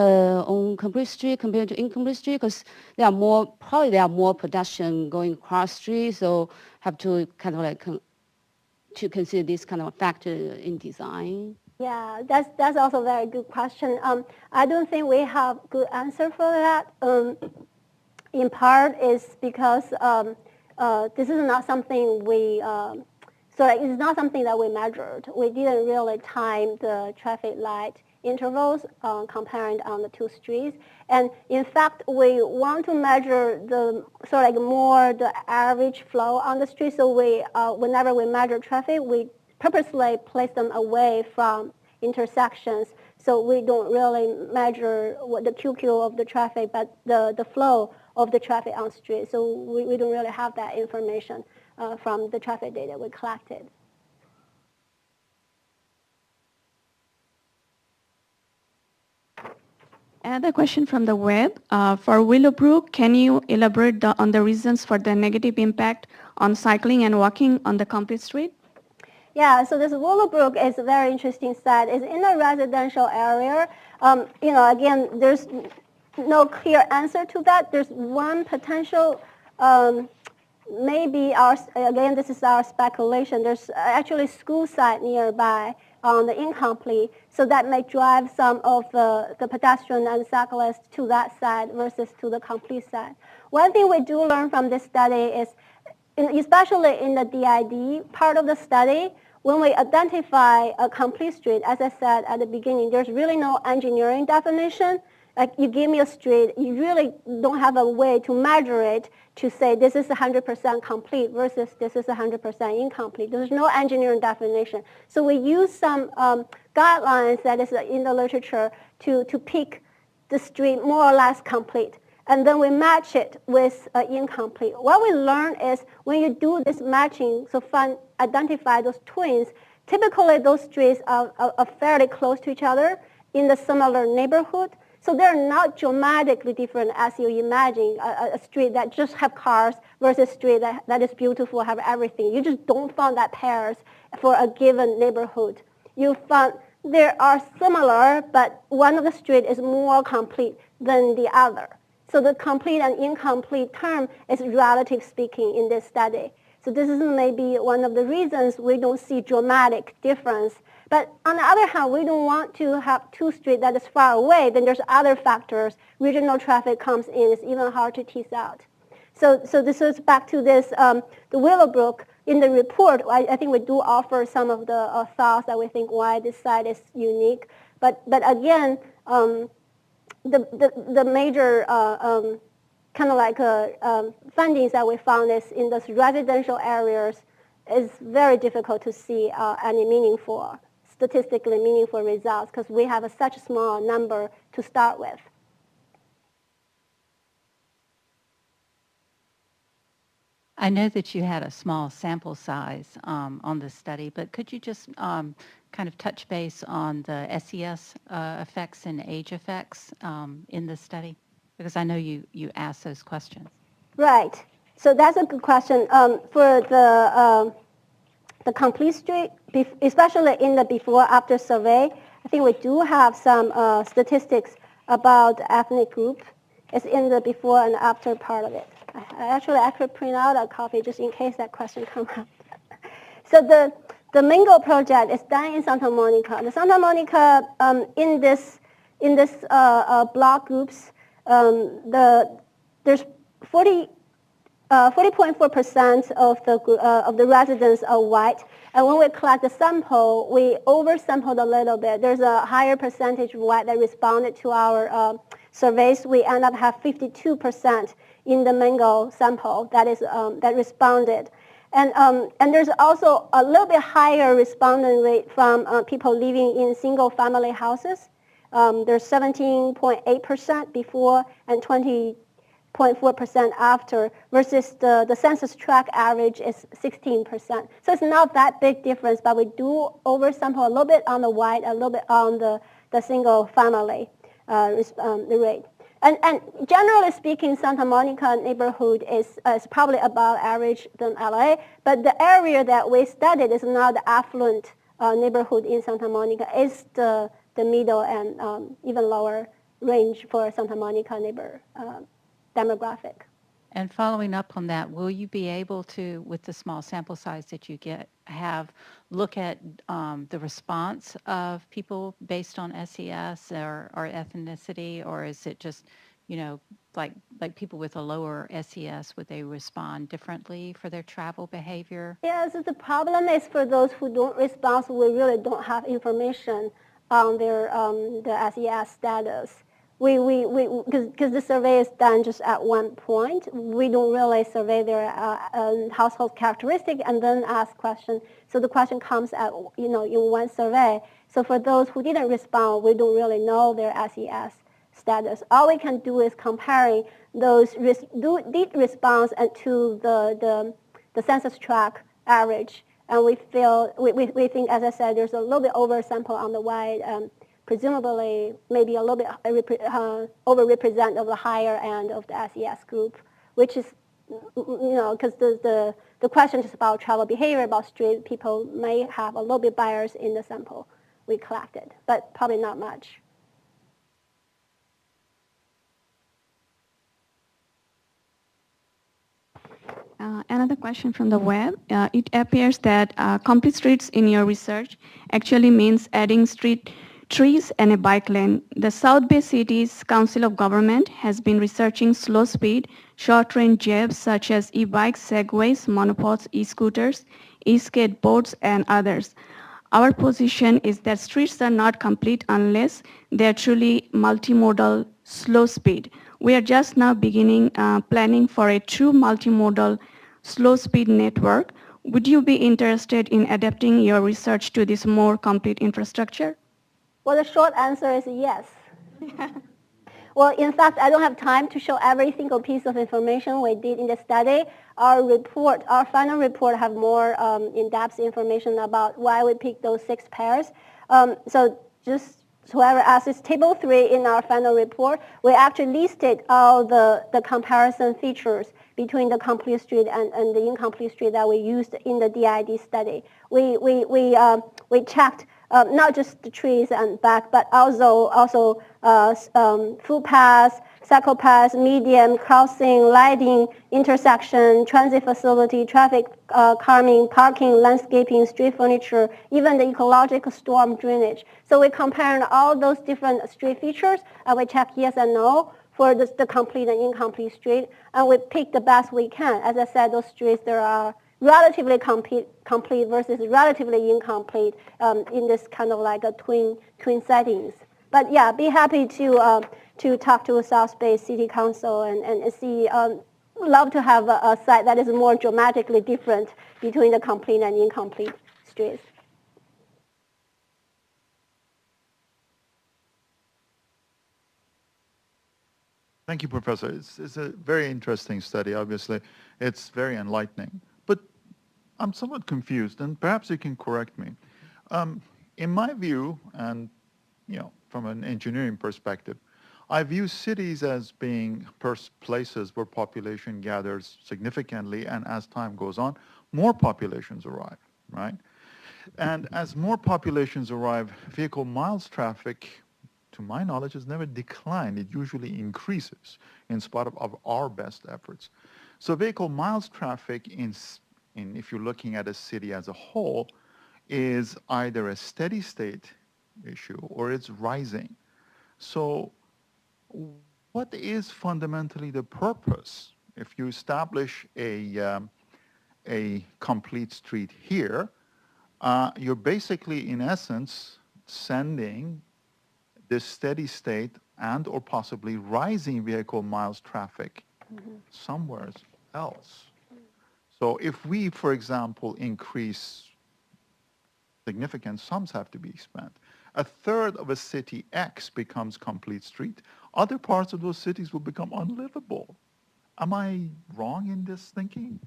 on complete street compared to incomplete street? Because there are more pedestrians going across street, so have to kind of to consider this kind of factor in design? Yeah, that's also a very good question. I don't think we have good answer for that. In part is because this is not something it's not something that we measured. We didn't really time the traffic light intervals comparing on the two streets. And in fact, we want to measure the more the average flow on the street. So we, whenever we measure traffic, we purposely place them away from intersections. So we don't really measure what the QQ of the traffic, but the flow of the traffic on the street. So we don't really have that information from the traffic data we collected. Another question from the web. For Willowbrook, can you elaborate on the reasons for the negative impact on cycling and walking on the complete street? Yeah, so this Willowbrook is a very interesting site. It's in a residential area. Again, there's no clear answer to that. There's one potential, maybe again, this is our speculation. There's actually school site nearby on the incomplete, so that may drive some of the pedestrian and cyclists to that side versus to the complete side. One thing we do learn from this study is, especially in the DID part of the study, when we identify a complete street, as I said at the beginning, there's really no engineering definition. Like you give me a street, you really don't have a way to measure it to say this is 100% complete versus this is 100% incomplete. There's no engineering definition. So we use some guidelines that is in the literature to pick the street more or less complete. And then we match it with incomplete. What we learn is when you do this matching, so identify those twins, typically those streets are fairly close to each other in the similar neighborhood. So they're not dramatically different as you imagine a street that just have cars versus a street that is beautiful, have everything. You just don't find that pairs for a given neighborhood. You find there are similar, but one of the street is more complete than the other. So the complete and incomplete term is relative speaking in this study. So this is maybe one of the reasons we don't see dramatic difference. But on the other hand, we don't want to have two streets that is far away. Then there's other factors. Regional traffic comes in. It's even hard to tease out. So this is back to this, the Willowbrook. In the report, I think we do offer some of the thoughts that we think why this site is unique. But again, the major kind of like findings that we found is in those residential areas is very difficult to see any statistically meaningful results because we have such a small number to start with. I know that you had a small sample size on this study, but could you just kind of touch base on the SES effects and age effects in this study? Because I know you asked those questions. Right. So that's a good question. For the complete street, especially in the before-after survey, I think we do have some statistics about the ethnic group. It's in the before and after part of it. I could print out a copy just in case that question comes up. So the Mingo project is done in Santa Monica. The Santa Monica in this block groups, there's 40.4% of the residents are white. And when we collect the sample, we oversampled a little bit. There's a higher percentage of white that responded to our surveys. We end up have 52% in the Mingo sample that responded. And there's also a little bit higher respondent rate from people living in single-family houses. There's 17.8% before and 20.4% after, versus the census tract average is 16%. So it's not that big difference, but we do oversample a little bit on the white, a little bit on the single-family rate. And generally speaking, Santa Monica neighborhood is probably above average than LA, but the area that we studied is not the affluent neighborhood in Santa Monica. It's the middle and even lower range for Santa Monica neighbor demographic. And following up on that, will you be able to, with the small sample size that you look at the response of people based on SES or ethnicity, or is it just, like people with a lower SES, would they respond differently for their travel behavior? Yeah, so the problem is for those who don't respond, so we really don't have information on their the SES status. Because the survey is done just at one point, we don't really survey their household characteristic and then ask questions. So the question comes at in one survey. So for those who didn't respond, we don't really know their SES status. All we can do is comparing those did response and to the census tract average. And we think, as I said, there's a little bit oversample on the white. presumably maybe a little bit overrepresent of the higher end of the SES group, which is, because the question is about travel behavior, about street, people may have a little bit bias in the sample we collected, but probably not much. Another question from the web. It appears that complete streets in your research actually means adding street trees and a bike lane. The South Bay City's Council of Government has been researching slow speed, short-range jobs such as e-bikes, segways, monopods, e-scooters, e-skateboards, and others. Our position is that streets are not complete unless they are truly multimodal slow speed. We are just now beginning planning for a true multimodal slow speed network. Would you be interested in adapting your research to this more complete infrastructure? Well, the short answer is yes. Well, in fact, I don't have time to show every single piece of information we did in the study. Our final report have more in-depth information about why we picked those 6 pairs. So just whoever asks, it's table 3 in our final report. We actually listed all the comparison features between the complete street and the incomplete street that we used in the DID study. We checked not just the trees and back, but also footpaths, cycle paths, median, crossing, lighting, intersection, transit facility, traffic calming, parking, landscaping, street furniture, even the ecological storm drainage. So we compared all those different street features, and we checked yes and no for the complete and incomplete street, and we picked the best we can. As I said, those streets there are relatively complete versus relatively incomplete in this kind of like a twin settings. But yeah, be happy to talk to South Bay City Council and see. Love to have a site that is more dramatically different between the complete and incomplete streets. Thank you, Professor. It's a very interesting study, obviously. It's very enlightening. But I'm somewhat confused, and perhaps you can correct me. In my view, and from an engineering perspective, I view cities as being places where population gathers significantly, and as time goes on, more populations arrive, right? And as more populations arrive, vehicle miles traffic, to my knowledge, has never declined. It usually increases in spite of our best efforts. So vehicle miles traffic, if you're looking at a city as a whole, is either a steady state issue or it's rising. So what is fundamentally the purpose? If you establish a complete street here, you're basically, in essence, sending this steady state and or possibly rising vehicle miles traffic somewhere else. So if we, for example, increase significant sums have to be spent, a third of a city X becomes complete street, other parts of those cities will become unlivable. Am I wrong in this thinking?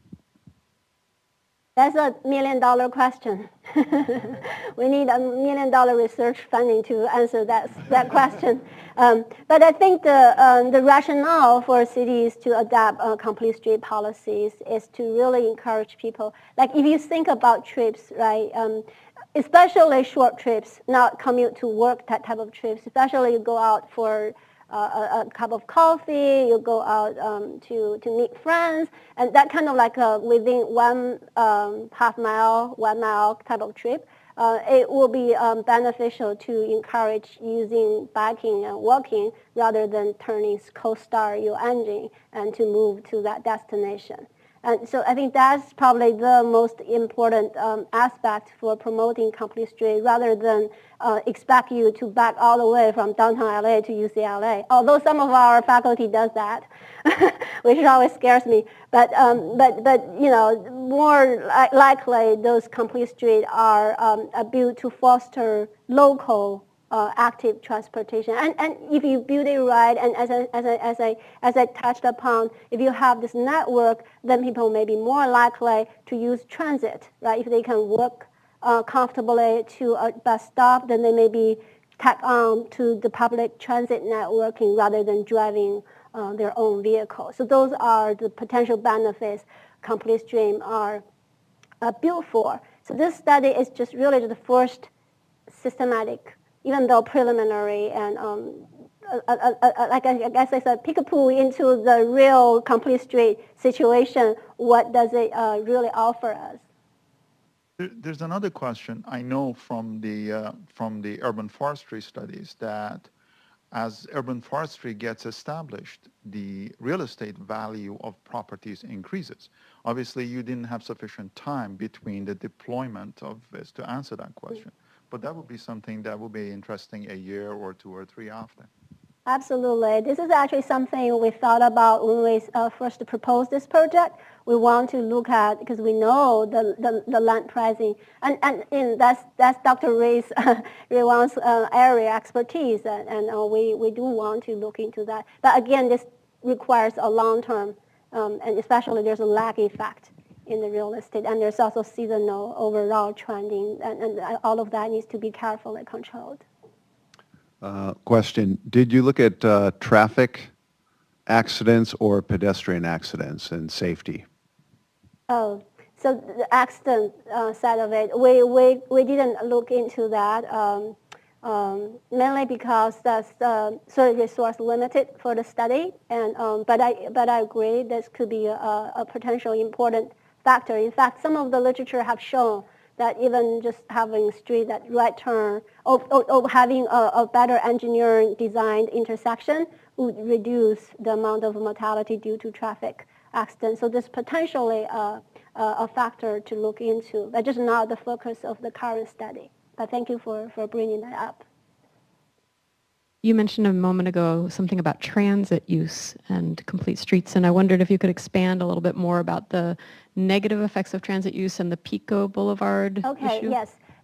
That's a $1 million question. We need $1 million research funding to answer that question. But I think the rationale for cities to adopt complete street policies is to really encourage people. Like if you think about trips, right? Especially short trips, not commute to work, that type of trips. Especially you go out for a cup of coffee, you go out to meet friends, and that kind of like within 1 half mile, 1 mile type of trip, it will be beneficial to encourage using biking and walking rather than turning cold start your engine and to move to that destination. And so I think that's probably the most important aspect for promoting complete street rather than expect you to back all the way from downtown LA to UCLA. Although some of our faculty does that, which always scares me. But more likely those complete streets are built to foster local active transportation, and if you build it right, and as I touched upon, if you have this network, then people may be more likely to use transit, right? If they can walk comfortably to a bus stop, then they may be tag on to the public transit networking rather than driving their own vehicle. So those are the potential benefits complete stream are built for. So this study is just really the first systematic, even though preliminary and like I guess I said, peek-a-poo into the real complete street situation. What does it really offer us? There's another question. I know from the urban forestry studies that as urban forestry gets established, the real estate value of properties increases. Obviously, you didn't have sufficient time between the deployment of this to answer that question. But that would be something that would be interesting a year or 2 or 3 after. Absolutely. This is actually something we thought about when we first proposed this project. We want to look at, because we know the land pricing, and that's Dr. Ray's Wang's area expertise, and we do want to look into that. But again, this requires a long-term, and especially there's a lag effect in the real estate, and there's also seasonal overall trending, and all of that needs to be carefully controlled. Question, did you look at traffic accidents or pedestrian accidents and safety? Oh, so the accident side of it, we didn't look into that, mainly because that's sort of resource limited for the study, and but I agree this could be a potential important factor. In fact, some of the literature have shown that even just having a street that right turn or having a better engineering designed intersection would reduce the amount of mortality due to traffic accidents. So this potentially a factor to look into, but just not the focus of the current study. But thank you for bringing that up. You mentioned a moment ago something about transit use and complete streets, and I wondered if you could expand a little bit more about the negative effects of transit use and the Pico Boulevard issue.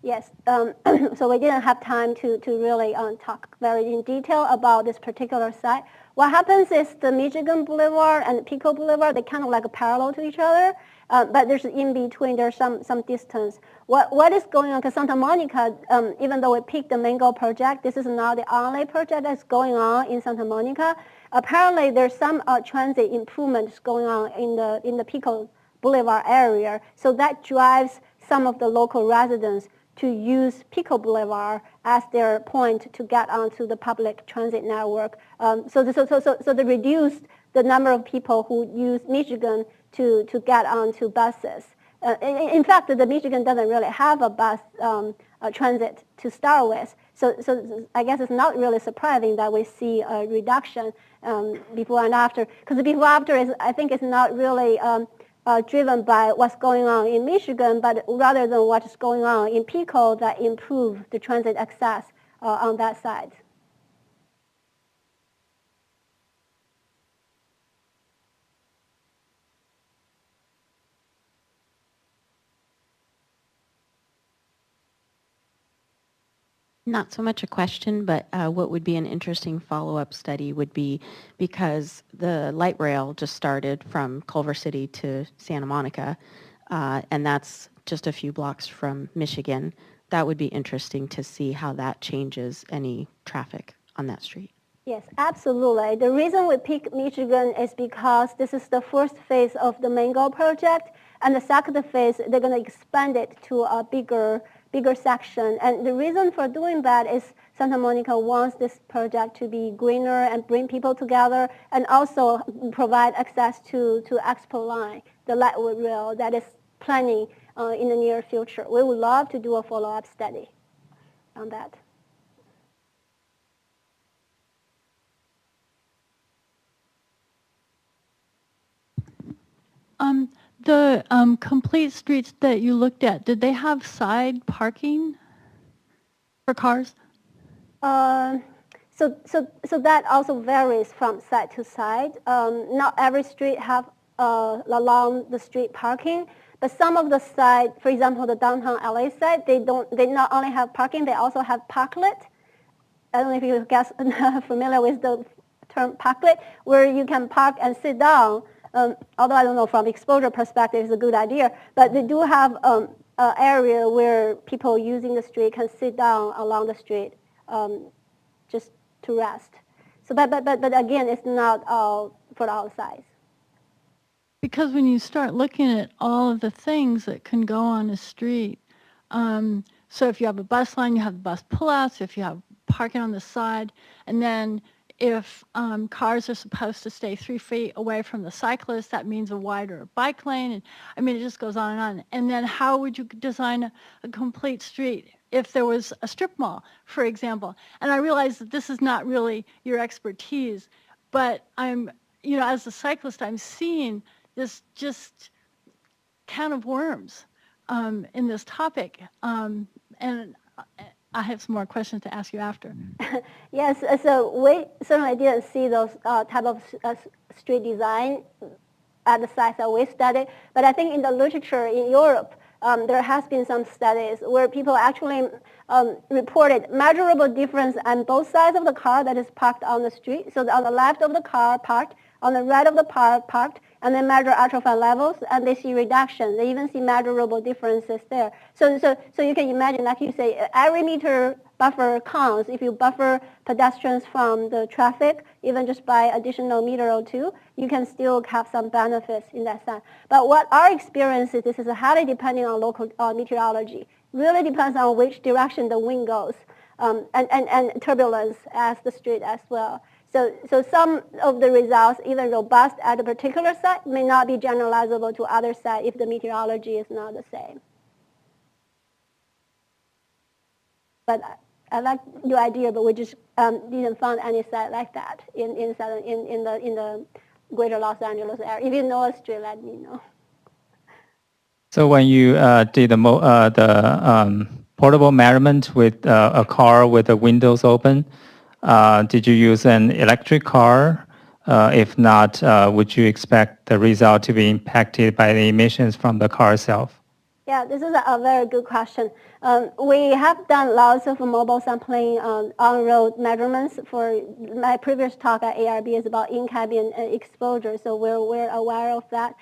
Yes. So we didn't have time to really talk very in detail about this particular site. What happens is the Michigan Boulevard and Pico Boulevard, they kind of like parallel to each other, but there's in between, there's some distance. What is going on, because Santa Monica, even though we picked the Mango project, this is not the only project that's going on in Santa Monica. Apparently there's some transit improvements going on in the Pico Boulevard area, so that drives some of the local residents to use Pico Boulevard as their point to get onto the public transit network. So they reduced the number of people who use Michigan to get onto buses. In fact, the Michigan doesn't really have a bus transit to start with. So I guess it's not really surprising that we see a reduction before and after. Because the before after is, I think, it's not really driven by what's going on in Michigan, but rather than what's going on in Pico that improve the transit access on that side. Not so much a question, but what would be an interesting follow-up study would be, because the light rail just started from Culver City to Santa Monica, and that's just a few blocks from Michigan. That would be interesting to see how that changes any traffic on that street. Yes, absolutely. The reason we picked Michigan is because this is the first phase of the Mango project, and the second phase, they're going to expand it to a bigger section. And the reason for doing that is Santa Monica wants this project to be greener and bring people together, and also provide access to Expo Line, the light rail that is planning in the near future. We would love to do a follow-up study on that. The complete streets that you looked at, did they have side parking for cars? So that also varies from side to side. Not every street have along the street parking, but some of the side, for example, the downtown LA side, they not only have parking, they also have parklet. I don't know if you guys are familiar with the term parklet, where you can park and sit down. Although I don't know from exposure perspective it's a good idea, but they do have an area where people using the street can sit down along the street just to rest. So, but again, it's not for all size. Because when you start looking at all of the things that can go on a street, so if you have a bus line, you have the bus pullouts, if you have parking on the side, and then if cars are supposed to stay 3 feet away from the cyclist, that means a wider bike lane. And I mean, it just goes on and on. And then how would you design a complete street if there was a strip mall, for example? And I realize that this is not really your expertise, but I'm, you know, as a cyclist, I'm seeing this just can of worms in this topic. And I have some more questions to ask you after. Yes, so we certainly didn't see those type of street design at the sites that we studied, but I think in the literature in Europe, there has been some studies where people actually reported measurable difference on both sides of the car that is parked on the street. So on the left of the car parked, on the right of the car parked, and they measure ultrafine levels, and they see reduction. They even see measurable differences there. So you can imagine, like you say, every meter buffer counts. If you buffer pedestrians from the traffic, even just by additional meter or two, you can still have some benefits in that sense. But what our experience is, this is highly depending on local meteorology. Really depends on which direction the wind goes, and turbulence as the street as well. So some of the results, even robust at a particular site, may not be generalizable to other sites if the meteorology is not the same. But I like your idea, but we just didn't find any site like that in the greater Los Angeles area. If you know a street, let me know. So when you did the portable measurement with a car with the windows open, did you use an electric car? If not, would you expect the result to be impacted by the emissions from the car itself? Yeah, this is a very good question. We have done lots of mobile sampling on-road measurements. For my previous talk at ARB is about in-cabin exposure, so we're aware of that.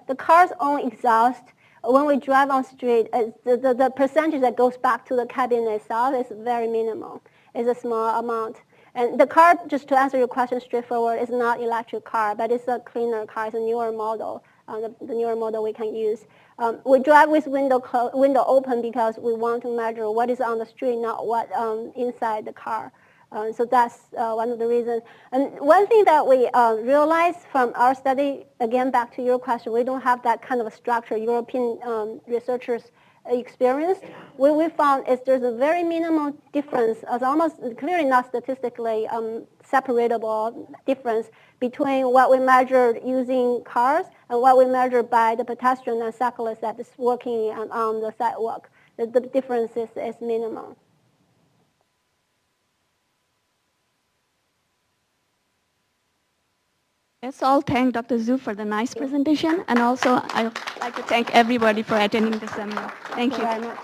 The car's own exhaust, when we drive on street, the percentage that goes back to the cabin itself is very minimal. It's a small amount. And the car, just to answer your question straightforward, is not electric car, but it's a cleaner car. It's a newer model, the newer model we can use. We drive with window open because we want to measure what is on the street, not what inside the car. So that's one of the reasons. And one thing that we realized from our study, again, back to your question, we don't have that kind of a structure European researchers experience. What we found is there's a very minimal difference, as almost clearly not statistically separatable difference between what we measured using cars and what we measured by the pedestrian and cyclist that is walking on the sidewalk. The difference is minimal. Let's all thank Dr. Zhu for the nice presentation, and also I'd like to thank everybody for attending the seminar. Thank you. Very much.